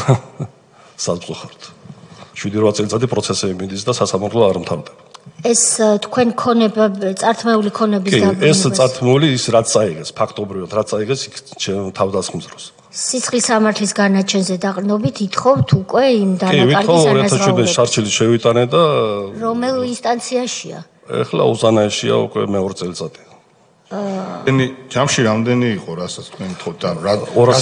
საზღვართ. 7-8 წელიწადი პროცესები მიდის და სასამართლო არ მთავრდება. ეს თქვენ ქონება, წართმეული ქონების დაბრუნება. ეს წართმეული ის რაც წაიღეს, ფაქტობრივად რაც წაიღეს თავდასხმის დროს. სიცხლის სამართლის განაჩენზე დაყრდნობით ითხოვთ უკვე იმ დანაკარგის ანაზღაურებას. 2007 შარჩილი შევიტანე და რომელ ინსტანციაშია? ეხლა უზანაეშია უკვე მეორე წელიწადი. ენი ჯამში რამდენი იყო, რასაც თქვენ თხოვთ, რა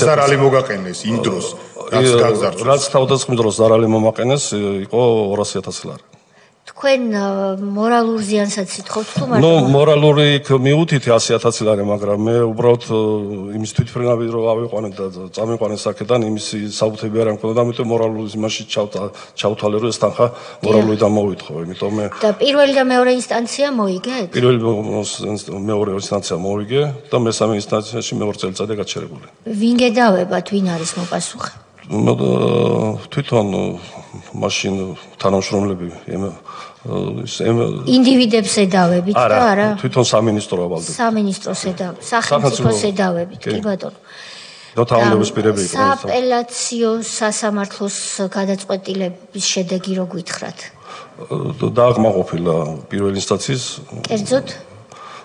ზარალი მოგაყენეს იმ დროს, რაც გაგზარდოს. რაც თავდასხმის დროს ზარალი მომაყენეს, იყო 200,000 ლარი. თქვენ მორალურ ზიანსაც ითხოვთ თუ მარტო? მორალური მიუთითი 100,000 ლარი, მაგრამ მე უბრალოდ იმის თვითფრენავი რომ ავიყვანე და წამიყვანე საკედან, იმის საბუთები არ მქონდა და ამიტომ მორალურ იმაში ჩავთვალე რომ ეს თანხა მორალურიდან მოვითხო, იმიტომ მე და პირველი და მეორე ინსტანცია მოიგეთ? პირველი მეორე ინსტანცია მოვიგე და მესამე ინსტანციაში მეორე წელიწადი გაჩერებული. ვინ გედავებათ, ვინ არის მოპასუხე? თვითონ მაშინ თანამშრომლები ინდივიდებს ედავებით და არა? თვითონ სამინისტრო ავალდებით. სამინისტროს ედავებით, სახელმწიფოს ედავებით, კი ბატონო. და თანამდებობის პირები იყო. სააპელაციო სასამართლოს გადაწყვეტილების შედეგი რო გითხრათ? დააკმაყოფილა პირველი ინსტანციის. კერძოდ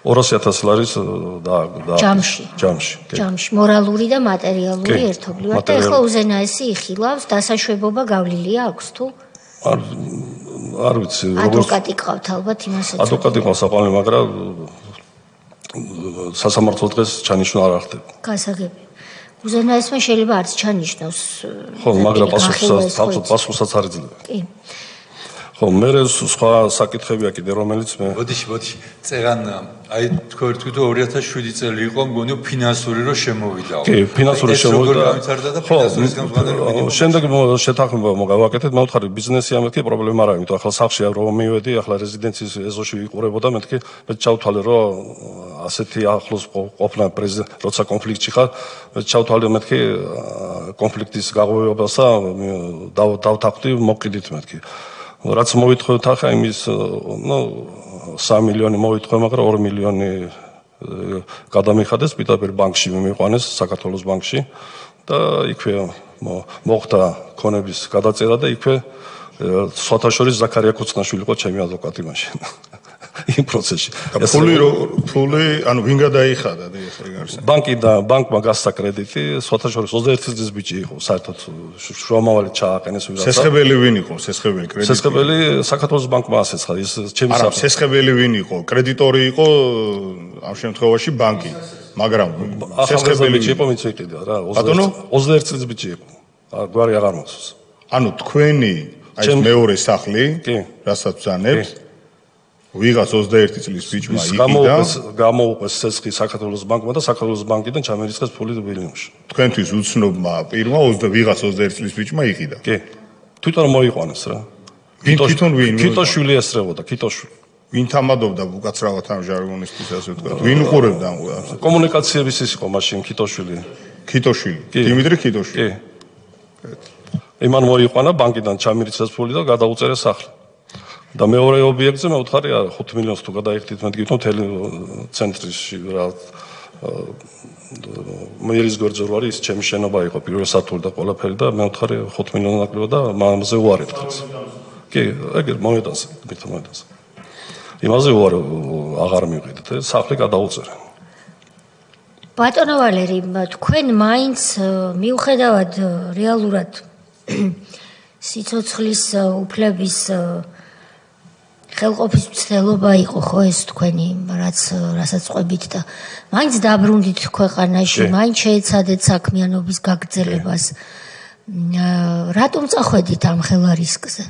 200,000 ლარის ჯამში მორალური და მატერიალური ერთობლივად და ეხლა უზენაესი იხილავს დასაშვებობა გავლილია აქვს თუ არ ვიცი ადვოკატი ყავთ ალბათ იმასაც ადვოკატი ყავს საყვანე მაგრამ სასამართლო დღეს ჩანიშნა არ ხდება გასაგები უზენაესმა შეიძლება არც ჩანიშნოს ხო მაგრამ პასუხსაც არ იძლევა კი ხო მე სხვა საკითხებია კიდე რომელიც მე ბოდიში წერან აი თქვენ თვითონ 2007 წელი იყო მგონი ფინანსური რო შემოვიდაო კი ფინანსური შემოვიდა და ფინანსურის გამზღადებელი შემდეგ შეთანხმება მოგავაკეთეთ მე ვთქვი ბიზნესი ამეთქი პრობლემა არა იმიტომ ახლა სახში რომ მივედი ახლა რეზიდენციის ეზოში ვიყურებოდა მეთქი მე ჩავთვალე რომ ასეთი ახლოს ყოფნა პრეზიდენტ როცა კონფლიქტში ხარ მე ჩავთვალე მეთქი კონფლიქტის გაღვივებასა დავთანხმდი მოკიდით მეთქი რაც მოვითხოვთ ახლა იმის 3 მილიონი მოვითხოვე მაგრამ 2 მილიონი გადამიხადეს პირდაპირ ბანკში მიმიყვანეს საქართველოს ბანკში და იქვე მოხდა ქონების გადაწერა და იქვე სხვათა შორის ზაქარია ქუცნაშვილი იყო ჩემი ადვოკატი მაშინ იმ პროცესში ფული ანუ ვინ გადაიხადა და ეხლა ბანკმა გასცა კრედიტი სხვათა შორის 21 წლის ბიჭი იყო საერთოდ შრომავალი ჩააყენეს ვიღაცა სესხებელი ვინ იყო სესხებელი კრედიტი სესხებელი საქართველოს ბანკმა ასეცხა ის ჩემი არა სესხებელი ვინ იყო კრედიტორი იყო ამ შემთხვევაში ბანკი მაგრამ სესხებელი ბიჭი იყო ვინც იყიდა რა 21 წლის ბიჭი იყო გვარი აღარ მოხსოვს ანუ თქვენი აი მეორე სახლი რასაც ბრძანებთ ვიღაც 21 წლის ბიჭმა იყიდა გამოუყვეს სესხი საქართველოს ბანკმა და საქართველოს ბანკიდან ჩამერიცხეს ფული ვილნიუმში თქვენთვის უცნობმა პირმა ვიღაც 21 წლის ბიჭმა იყიდა კი თვითონ მოიყვანეს რა კიტოშვილი ესწრებოდა კიტოშვილი ვინ თამადობდა უკაცრავად ამ ჟარგონისთვის ასე ვთქვათ ვინ უყურებდა ამ კომუნიკაციების ის იყო მაშინ კიტოშვილი დიმიტრი კიტოშვილი იმან მოიყვანა ბანკიდან ჩამერიცხეს ფული და გადაუწერეს სახლი და მეორე ობიექტზე მე ვთხარი 5 მილიონს თუ გადაიხდით მეთქი თვითონ თელი ცენტრში რა მერის გვერდზე რო არის ჩემი შენობა იყო პირველ სართული და ყველაფერი და მე ვთხარი 5 მილიონი ნაკლებია და მამაზე უარი დღეს კი ეგერ მომედანს იმაზე უარი აღარ მივყიდეთ სახლი გადაუწერე ბატონო ვალერი თქვენ მაინც მიუხედავად რეალურად სიცოცხლის უფლების ხელყოფის მცდელობა იყო ხო ეს თქვენი რასაც ყვებით და მაინც დაბრუნდით ქვეყანაში მაინც შეეცადეთ საქმიანობის გაგრძელებას რატომ წახვედით ამ ხელა რისკზე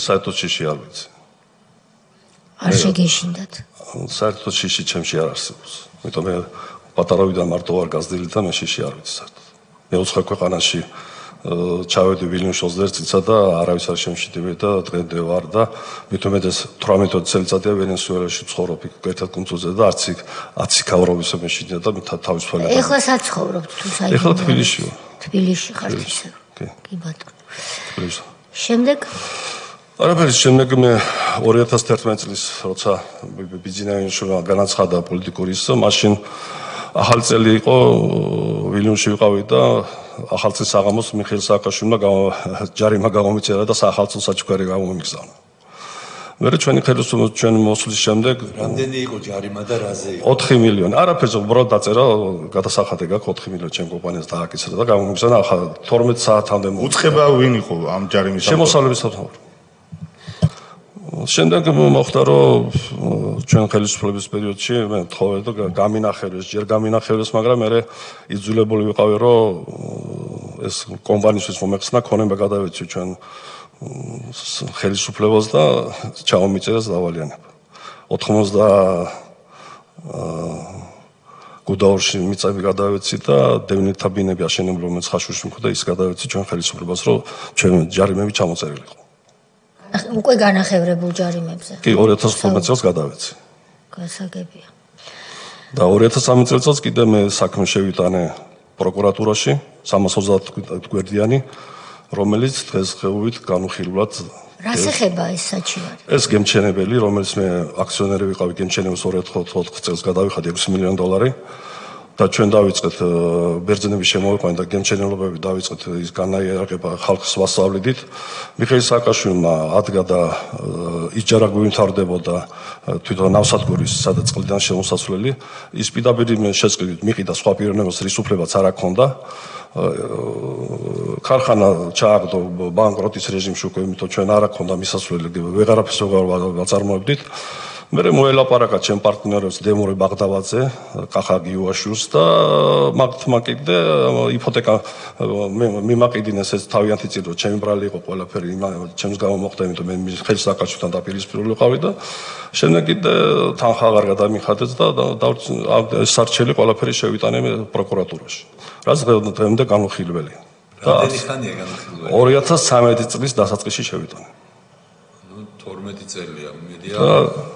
საერთოდ შიში არ ვიცი არ შეგეშინდათ საერთოდ შიში ჩემში არ არსებობს იმიტომ მე პატარავიდან მარტო ვარ გაზრდილი და მე შიში არ ვიცი საერთოდ მე უცხო ქვეყანაში ჩავედი ვილნიუსში 21 წელიწა და არავის არ შემშვიდები და დღემდე ვარ და მithumetes 18 წელიწადია ვენესუელაში ცხოვრობ ერთად კუნძულზე და არც იქ მეშინდა და თავის თვალებად ეხლა საცხოვრობთ თუ საერთოდ ეხლა თბილისში ხართ ისე კი ბატონო თბილისში შემდეგ არაფერი შემდეგ მე 2011 წლის როცა ბიძინაიშვილი განაცხადა პოლიტიკური ის მაშინ ახალი წელი იყო ვილნიუსში ვიყავი და ახალწლის საღამოს მიხეილ სააკაშვილმა ჯარიმა გამომიწერა და საახალწლო საჩუქარი გამომიგზავნა. მერე ჩვენი ხელისუფლების ჩვენ მოსვლის შემდეგ რამდენი იყო ჯარიმა და რაზე იყო? 4 მილიონი. არაფერს უბრალოდ დაწერა გადასახადი გაქვს 4 მილიონი ჩემ კომპანიას დააკისრა და გამომიგზავნა ახლა 12 საათამდე. უცხება ვინ იყო ამ ჯარიმის შემოსავლების სამთავრო. შემდეგ მოხდა რომ ჩვენ ხელისუფლების პერიოდში მე თხოვე და გამინახევრეს, ჯერ გამინახევრეს, მაგრამ მე იძულებული ვიყავი რომ ეს კომპანიისთვის მომეხსნა ქონება გადავეცი ჩვენ ხელისუფლებას და ჩაომიწერეს დავალიანება. 80 გუდაურში მიწები გადავეცი და დევნილთა ბინები აშენებული რომელიც ხაშურში მქონდა ის გადავეცი ჩვენ ხელისუფლებას რომ ჩვენ ჯარიმები ჩამოწერილიყო. უკვე განახევრებულ ჯარიმებზე. კი 2015 წელს გადავეცი. გასაგებია. და 2013 წელს კიდე მე საქმე შევიტანე პროკურატურაში 330 გვერდიანი რომელიც დღესდღეობით განუხილვლად რას ეხება ეს საჩივარი? ეს გემჩენებელი რომელიც მე აქციონერი ვიყავი გემჩენების 2004 წელს გადავიხადი $6 მილიონი და ჩვენ დავიწყეთ ბერძნების შემოვიყვანა და გემჩენელობები დავიწყეთ ის განაიარაღება ხალხს ვასწავლიდით. მიხეილ სააკაშვილმა ადგა და იჯარა გვიმთავრდებოდა თვითონ ნავსადგურის სადაც წყლიდან შემოსასვლელი ის პირდაპირ შეწყდით მიყიდა სხვა პიროვნებას რის უფლებაც არ აქონდა. ქარხანა ჩააგდო ბანკროტის რეჟიმში უკვე იმიტომ ჩვენ არ აქონდა მისასვლელი ვეღარაფერს ვაწარმოებდით. მე მოელაპარაკა ჩემ პარტნიორებს დემური ბაღდავაძე, კახა გიუაშვილს და მაგ კიდე იპოთეკა მიმაყიდინეს ეს თავიანთი წილი რომ ჩემი ბრალი იყო ყველაფერი ჩემს გამო მოხდა იმიტომ მე ხელს საკავშირთან დაპირისპირებული ვიყავი და შემდეგ კიდე თანხა აღარ გადამიხადეს და სარჩელი ყველაფერი შევიტანე პროკურატურაში. რაც დღემდე განუხილველია. რამდენი ხანია განუხილველი? 2013 წლის დასაწყისში შევიტანე. 12 წელია მედია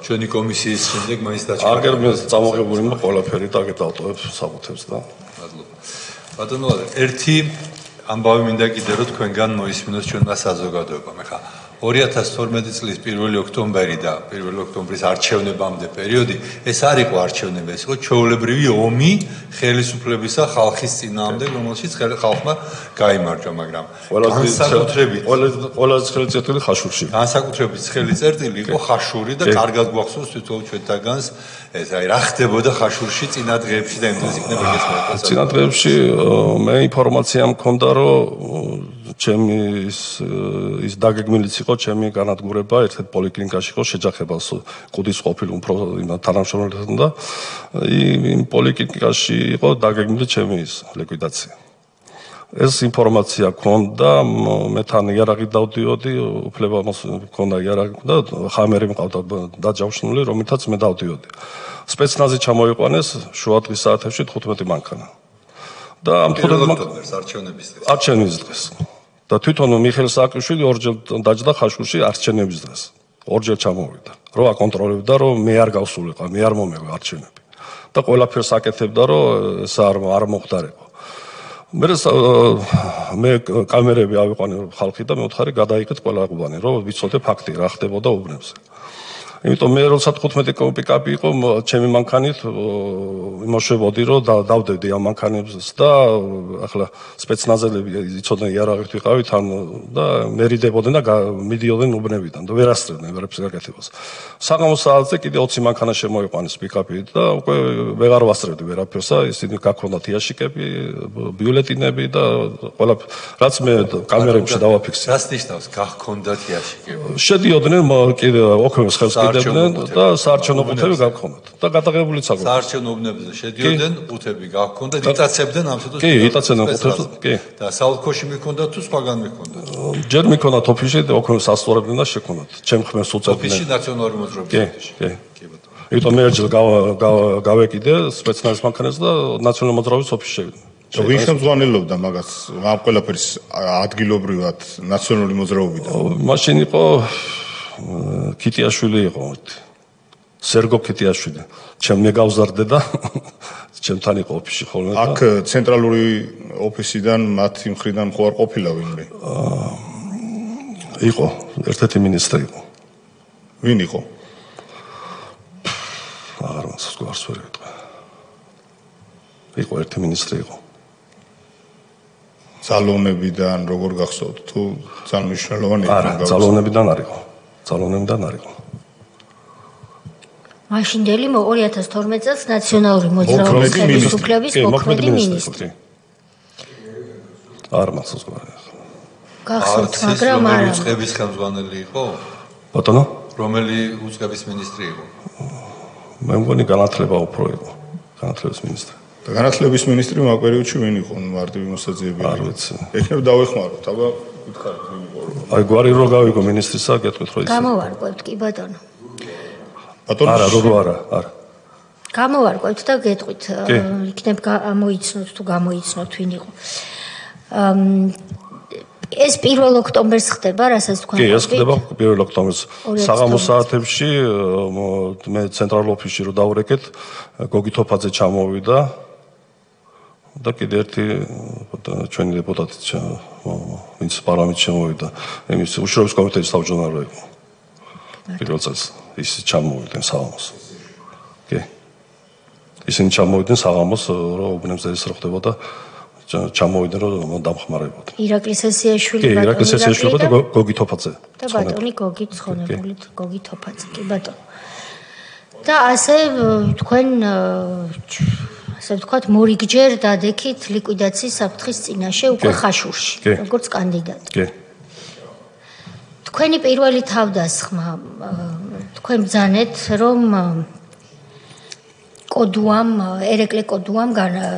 ჩვენი კომისიის შემდეგ მაინც დაჭერა. აგერ მე წამოღებული მე ყველაფერი და აგერ დავტოვებ საკუთებს და მადლობა. ბატონო, ერთი ამბავი მინდა კიდე რომ თქვენგან მოისმინოს ჩვენმა საზოგადოებამ. ეხლა 2012 წლის 1 ოქტომბერი და 1 ოქტომბრის არჩევნებამდე პერიოდი ეს არ იყო არჩევნები, ეს იყო ჩვეულებრივი ომი ხელისუფლებისა ხალხის წინააღმდეგ, რომელშიც ხალხმა გაიმარჯვა, მაგრამ განსაკუთრებით ყველაზე ცხელი წერტილი ხაშურში. განსაკუთრებით ცხელი წერტილი იყო ხაშური და კარგად გვახსოვს თვითონ ჩვენთაგანს ეს აი რა ხდებოდა ხაშურში წინა დღეებში და იმ დროს იქნება გესმოდა. წინა დღეებში მე ინფორმაცია მქონდა რომ ჩემი ის დაგეგმილიც იყო ჩემი განადგურება ერთ-ერთ პოლიკლინიკაში იყო შეჯახება კუდის ყოფილ თანამშრომლებთან და იმ პოლიკლინიკაში იყო დაგეგმილი ჩემი ის ლიკვიდაცია. ეს ინფორმაცია მქონდა, მე თან იარაღით დავდიოდი, უფლება მქონდა იარაღი და ხამერი მყავდა დაჯავშნული, რომელთაც მე დავდიოდი. სპეცნაზი ჩამოიყვანეს შუადღის საათებში 15 მანქანა. და ამ 15 ოქტომბერს არჩევნების დღეს. და თვითონ მიხეილ სააკაშვილი ორჯერ დაჯდა ხაშურში არჩევნების დღეს. ორჯერ ჩამოვიდა. რო აკონტროლებდა, რომ მე არ გავსულიყო, მე არ მომეღო არჩევნები. და ყველაფერს აკეთებდა, რომ ეს არ მოხდარიყო. მე კამერები ავიყვანე ხალხი და მე ვთხარი გადაიგეთ ყველა ყუბანი, რომ ვიცოდე ფაქტი რა ხდებოდა უბნებზე. იმიტომ მე როცა 15 პიკაპი იყო, ჩემი მანქანით იმოშვებოდი, რომ დავდევდი ამ მანქანებს და ახლა სპეცნაზელები იცოდნენ იარაღით ვიყავით ან და მერიდებოდნენ და მიდიოდნენ უბნებიდან და ვერ ასწრებდნენ ვერაფერს გაკეთებას. საღამოს საათზე კიდე 20 მანქანა შემოიყვანეს პიკაპი და უკვე ვეღარ ვასწრებდი ვერაფერს და ისინი გაქონდათ იაშიკები, ბიულეტინები და ყველა რაც მე კამერებში დავაფიქსირე. რას ნიშნავს გაქონდათ იაშიკები? შედიოდნენ კიდე ოქროს ხელს და საარჩევნო ყუთები გაგქონდათ და გადაღებულიც აქვს. საარჩევნო უბნებზე შედიოდნენ, ყუთები გაგქონდათ, იტაცებდნენ ამ შეთვის. კი, იტაცებდნენ ყუთებს, კი. და საოლქოში მიქონდათ თუ სხვაგან მიქონდათ? ჯერ მიქონდათ ოფისში და ოქროს ასწორებდნენ და შექონდათ. ჩემ ხმებს უწევდნენ. ოფისში ნაციონალური მოძრაობის ოფისში. კი, ბატონო. იმიტომ მე ერთ გავეკიდე სპეცნაზის მანქანას და ნაციონალური მოძრაობის ოფისში შევიდა. ვინ შემზღვანელობდა მაგას? ამ ყველაფერს ადგილობრივად ნაციონალური მოძრაობიდან. მაშინ იყო კიტიაშვილი იყო სერგო კიტიაშვილი ჩემ მე გავზარდე და ჩემთან იყო ოფისში ხოლმე და აქ ცენტრალური ოფისიდან მათი მხრიდან ხო არ ყოფილა ვინმე? იყო ერთ-ერთი მინისტრი იყო. ვინ იყო? აღარ მახსოვს ვერ ვიტყვი. იყო ერთი მინისტრი იყო. ძალოვნებიდან როგორ გახსოვთ თუ ძალიან მნიშვნელოვანი იყო? არა, ძალოვნებიდან არ იყო. ძალოვნებიდან არ იყო. მაშინდელი 2012 წელს ნაციონალური მოძრაობის ხელისუფლების მოქმედი მინისტრი. არ მახსოვს გვარი. გახსოვთ, მაგრამ არა. უწყების ხელმძღვანელი იყო? ბატონო? რომელი უწყების მინისტრი იყო? მე მგონი განათლება უფრო იყო. განათლების მინისტრი. და განათლების მინისტრი მაგ პერიოდში ვინ იყო? მარტივი მოსაძიებელი. არ ვიცი. ეხნებ დავეხმაროთ, აბა გითხარით ვინ იყო? აი გვარი რო გავიგო მინისტრისა, გეტყვით რომ ის. გამოვარკვევთ კი ბატონო. ბატონო არა, არა. გამოვარკვევთ და გეტყვით, იქნებ გამოიცნოთ თუ გამოიცნოთ ვინ იყო. ეს 1 ოქტომბერს ხდება, რასაც თქვენ კი, ეს ხდება 1 ოქტომბერს. საღამოს საათებში მე ცენტრალურ ოფისში რო დავურეკეთ, გოგი თოფაძე ჩამოვიდა და კიდე ერთი ჩვენი დეპუტატი ვინც პარლამენტში ჩამოვიდა, იმის უშუალო კომიტეტის თავმჯდომარე იყო. 1 წელს ის ჩამოვიდნენ საღამოს. კი. ისინი ჩამოვიდნენ საღამოს, რომ უბნებზე ის რო ხდებოდა ჩამოვიდნენ რომ დამხმარებოდნენ. ირაკლი სესიაშვილი ბატონი. კი, ირაკლი სესიაშვილი და გოგი თოფაძე. და ბატონი გოგი ცხონებული, გოგი თოფაძე, კი ბატონო. და ასე თქვენ ასე ვთქვათ, მორიგჯერ დადექით ლიკვიდაციის საფრთხის წინაშე უკვე ხაშურში, როგორც კანდიდატი. კი. თქვენი პირველი თავდასხმა თქვენ ბრძანეთ, რომ ერეკლე კოდუამ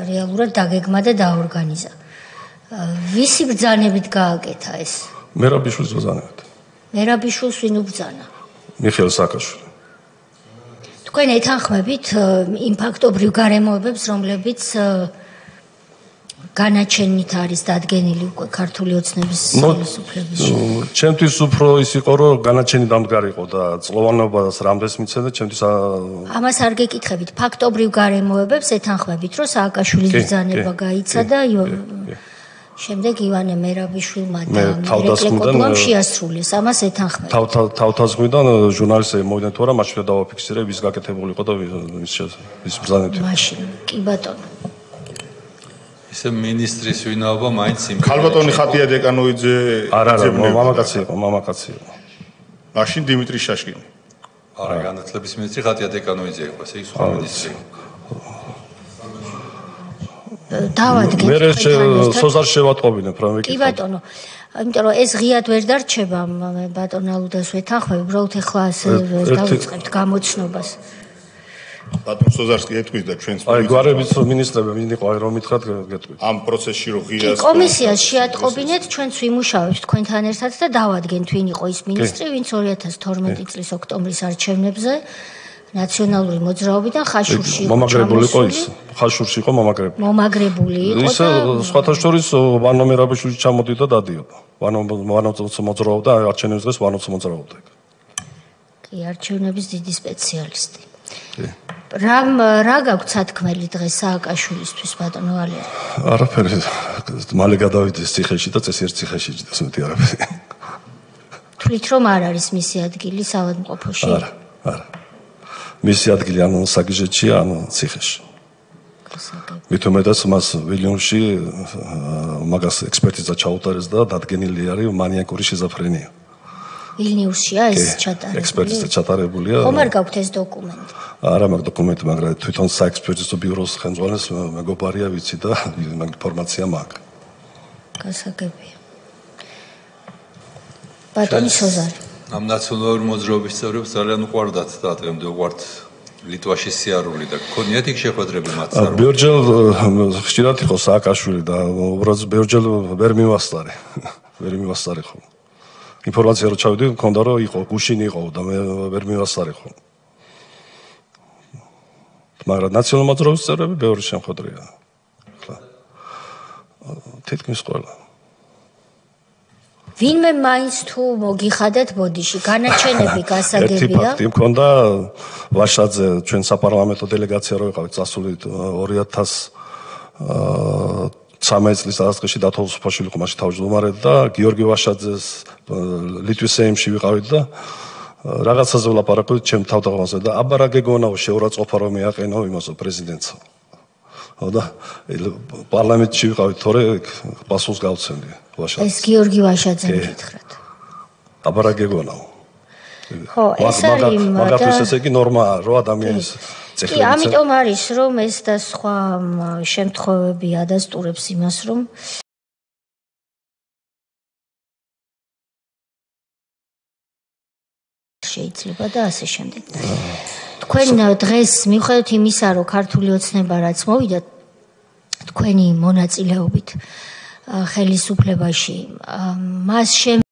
რეალურად დაგეგმა და დაორგანიზა. ვისი ბრძანებით გააკეთა ეს? მერაბიშვილის ბრძანებით. მერაბიშვილს ვინ უბრძანა? მიხეილ სააკაშვილი. თქვენ ეთანხმებით იმ ფაქტობრივ გარემოებებს, რომლებიც განაჩენით არის დადგენილი უკვე ქართული ოცნების ხელისუფლების შორის. ჩემთვის უფრო ის იყო, რომ განაჩენი დამდგარიყო და წლოვანობას რამდენს მიცედა, ჩემთვის ამას არ გეკითხებით. ფაქტობრივ გარემოებებს ეთანხმებით, რომ სააკაშვილის ბრძანება გაიცა და შემდეგ ივანე მერაბიშვილმა და ერეკლე კოდუამ შეასრულეს. ამას ეთანხმებით. თავდასხმიდან ჟურნალისტები მოვიდნენ თუ არა, მაშინ დავაფიქსირე, ვის გაკეთებული იყო და ვის ბრძანებით. მაშინ, კი ბატონო. ისე მინისტრის ვინაობა მაინც იმ ქალბატონი ხატია დეკანოიძე არა მამაკაცი იყო მაშინ დიმიტრი შაშკინი არა განათლების მინისტრი ხატია დეკანოიძე იყო ესე ის სხვა მინისტრი დავადგეთ მე სოზარ შევატყობინებ რა მეკითხა კი ბატონო იმიტომ რომ ეს ღიად ვერ დარჩება ბატონ ალუდას ვეთანხმები უბრალოდ ეხლა ასე დავიწყებთ გამოცნობას ბატონ სოზარსკი ეთქვით და ჩვენს აი გვარების მინისტრები ვინ იყო აი რომ მითხრათ გეტყვით ამ პროცესში რო ღიას კომისიას შეატყობინეთ ჩვენც ვიმუშავებთ თქვენთან ერთად და დავადგენთ ვინ იყო ის მინისტრი ვინც 2012 წლის ოქტომბრის არჩევნებზე ნაციონალური მოძრაობიდან ხაშურში იყო მომაგრებული იყო ის ხაშურში იყო მომაგრებული იყო და სხვათა შორის ვანო მერაბიშვილი ჩამოდიდა და დადიოდა ვანო მოძრაობდა არჩევნების დღეს ვანოც მოძრაობდა კი არჩევნების დიდი სპეციალისტი რა გაქვთ სათქმელი დღეს სააკაშვილისთვის ბატონო ვალერი არაფერი მალე გადავიდეს ციხეში და წესი ერთ ციხეში ჯდეს მეტი არაფერი თვლით რომ არ არის მისი ადგილი საავადმყოფოში არა მისი ადგილი ანუ საგიჟეთში ანუ ციხეში მით უმეტეს მას ვილიუმში მაგას ექსპერტიზა ჩაუტარეს და დადგენილი არის მანიაკური შიზოფრენია ვილნიუსშია ეს ჩატარებული ექსპერტიზა ჩატარებულია ხომ არ გაქვთ ეს დოკუმენტი არა მაგ დოკუმენტი მაგრამ თვითონ საექსპერტიზო ბიუროს ხელმძღვანელს მეგობარია ვიცი და მაგ ინფორმაცია მაქვს გასაგებია ბატონი სოზარი ამ ნაციონალური მოძრაობის წევრებს ძალიან უყვარდათ და დღემდე უყვართ ლიტვაში სიარული და გქონიათ იქ შეხვედრები მათ სარულ ბიორჯელ ხშირად იყო სააკაშვილი და უბრალოდ ბიორჯელ ვერ მივასწარე ხო ინფორმაცია რო ჩავიდი მქონდა რომ იყო გუშინი იყო და მე ვერ მივასწარე ხო მაგრამ ნაციონალური მოძრაობის წევრები ბევრი შემხვედრია ხლა თითქმის ყველა ვინმე მაინც თუ მოგიხადეთ ბოდიში განაჩენები გასაგებია ერთი ფაქტი მქონდა ვაშაძე ჩვენ საპარლამენტო დელეგაცია რო ვიყავით წასული 2013 წლის დასაწყისში დათოვლისუფლებული იყო მაშინ თავმჯდომარე და გიორგი ვაშაძეს ლიტვის სეიმში ვიყავით და რაღაცაზე ვლაპარაკობთ ჩემ თავდაღმაზე და აბა რა გეგონაო შეურაცხყოფა რომ მეაყენო იმასო პრეზიდენტს ხო და პარლამენტში ვიყავით თორე პასუხს გავცემდი ვაშაძეს ეს გიორგი ვაშაძე მითხრათ აბა რა გეგონაო ხო, ეს არის მაგათაც ესე იგი ნორმაა, რომ ადამიანის კი, ამიტომ არის, რომ ეს და სხვა შემთხვევები ადასტურებს იმას, რომ შეიძლება და ასე შემდეგ. თქვენ დღეს მიუხედავად იმისა, რომ ქართული ოცნება რაც მოვიდა თქვენი მონაწილეობით ხელისუფლებაში, მას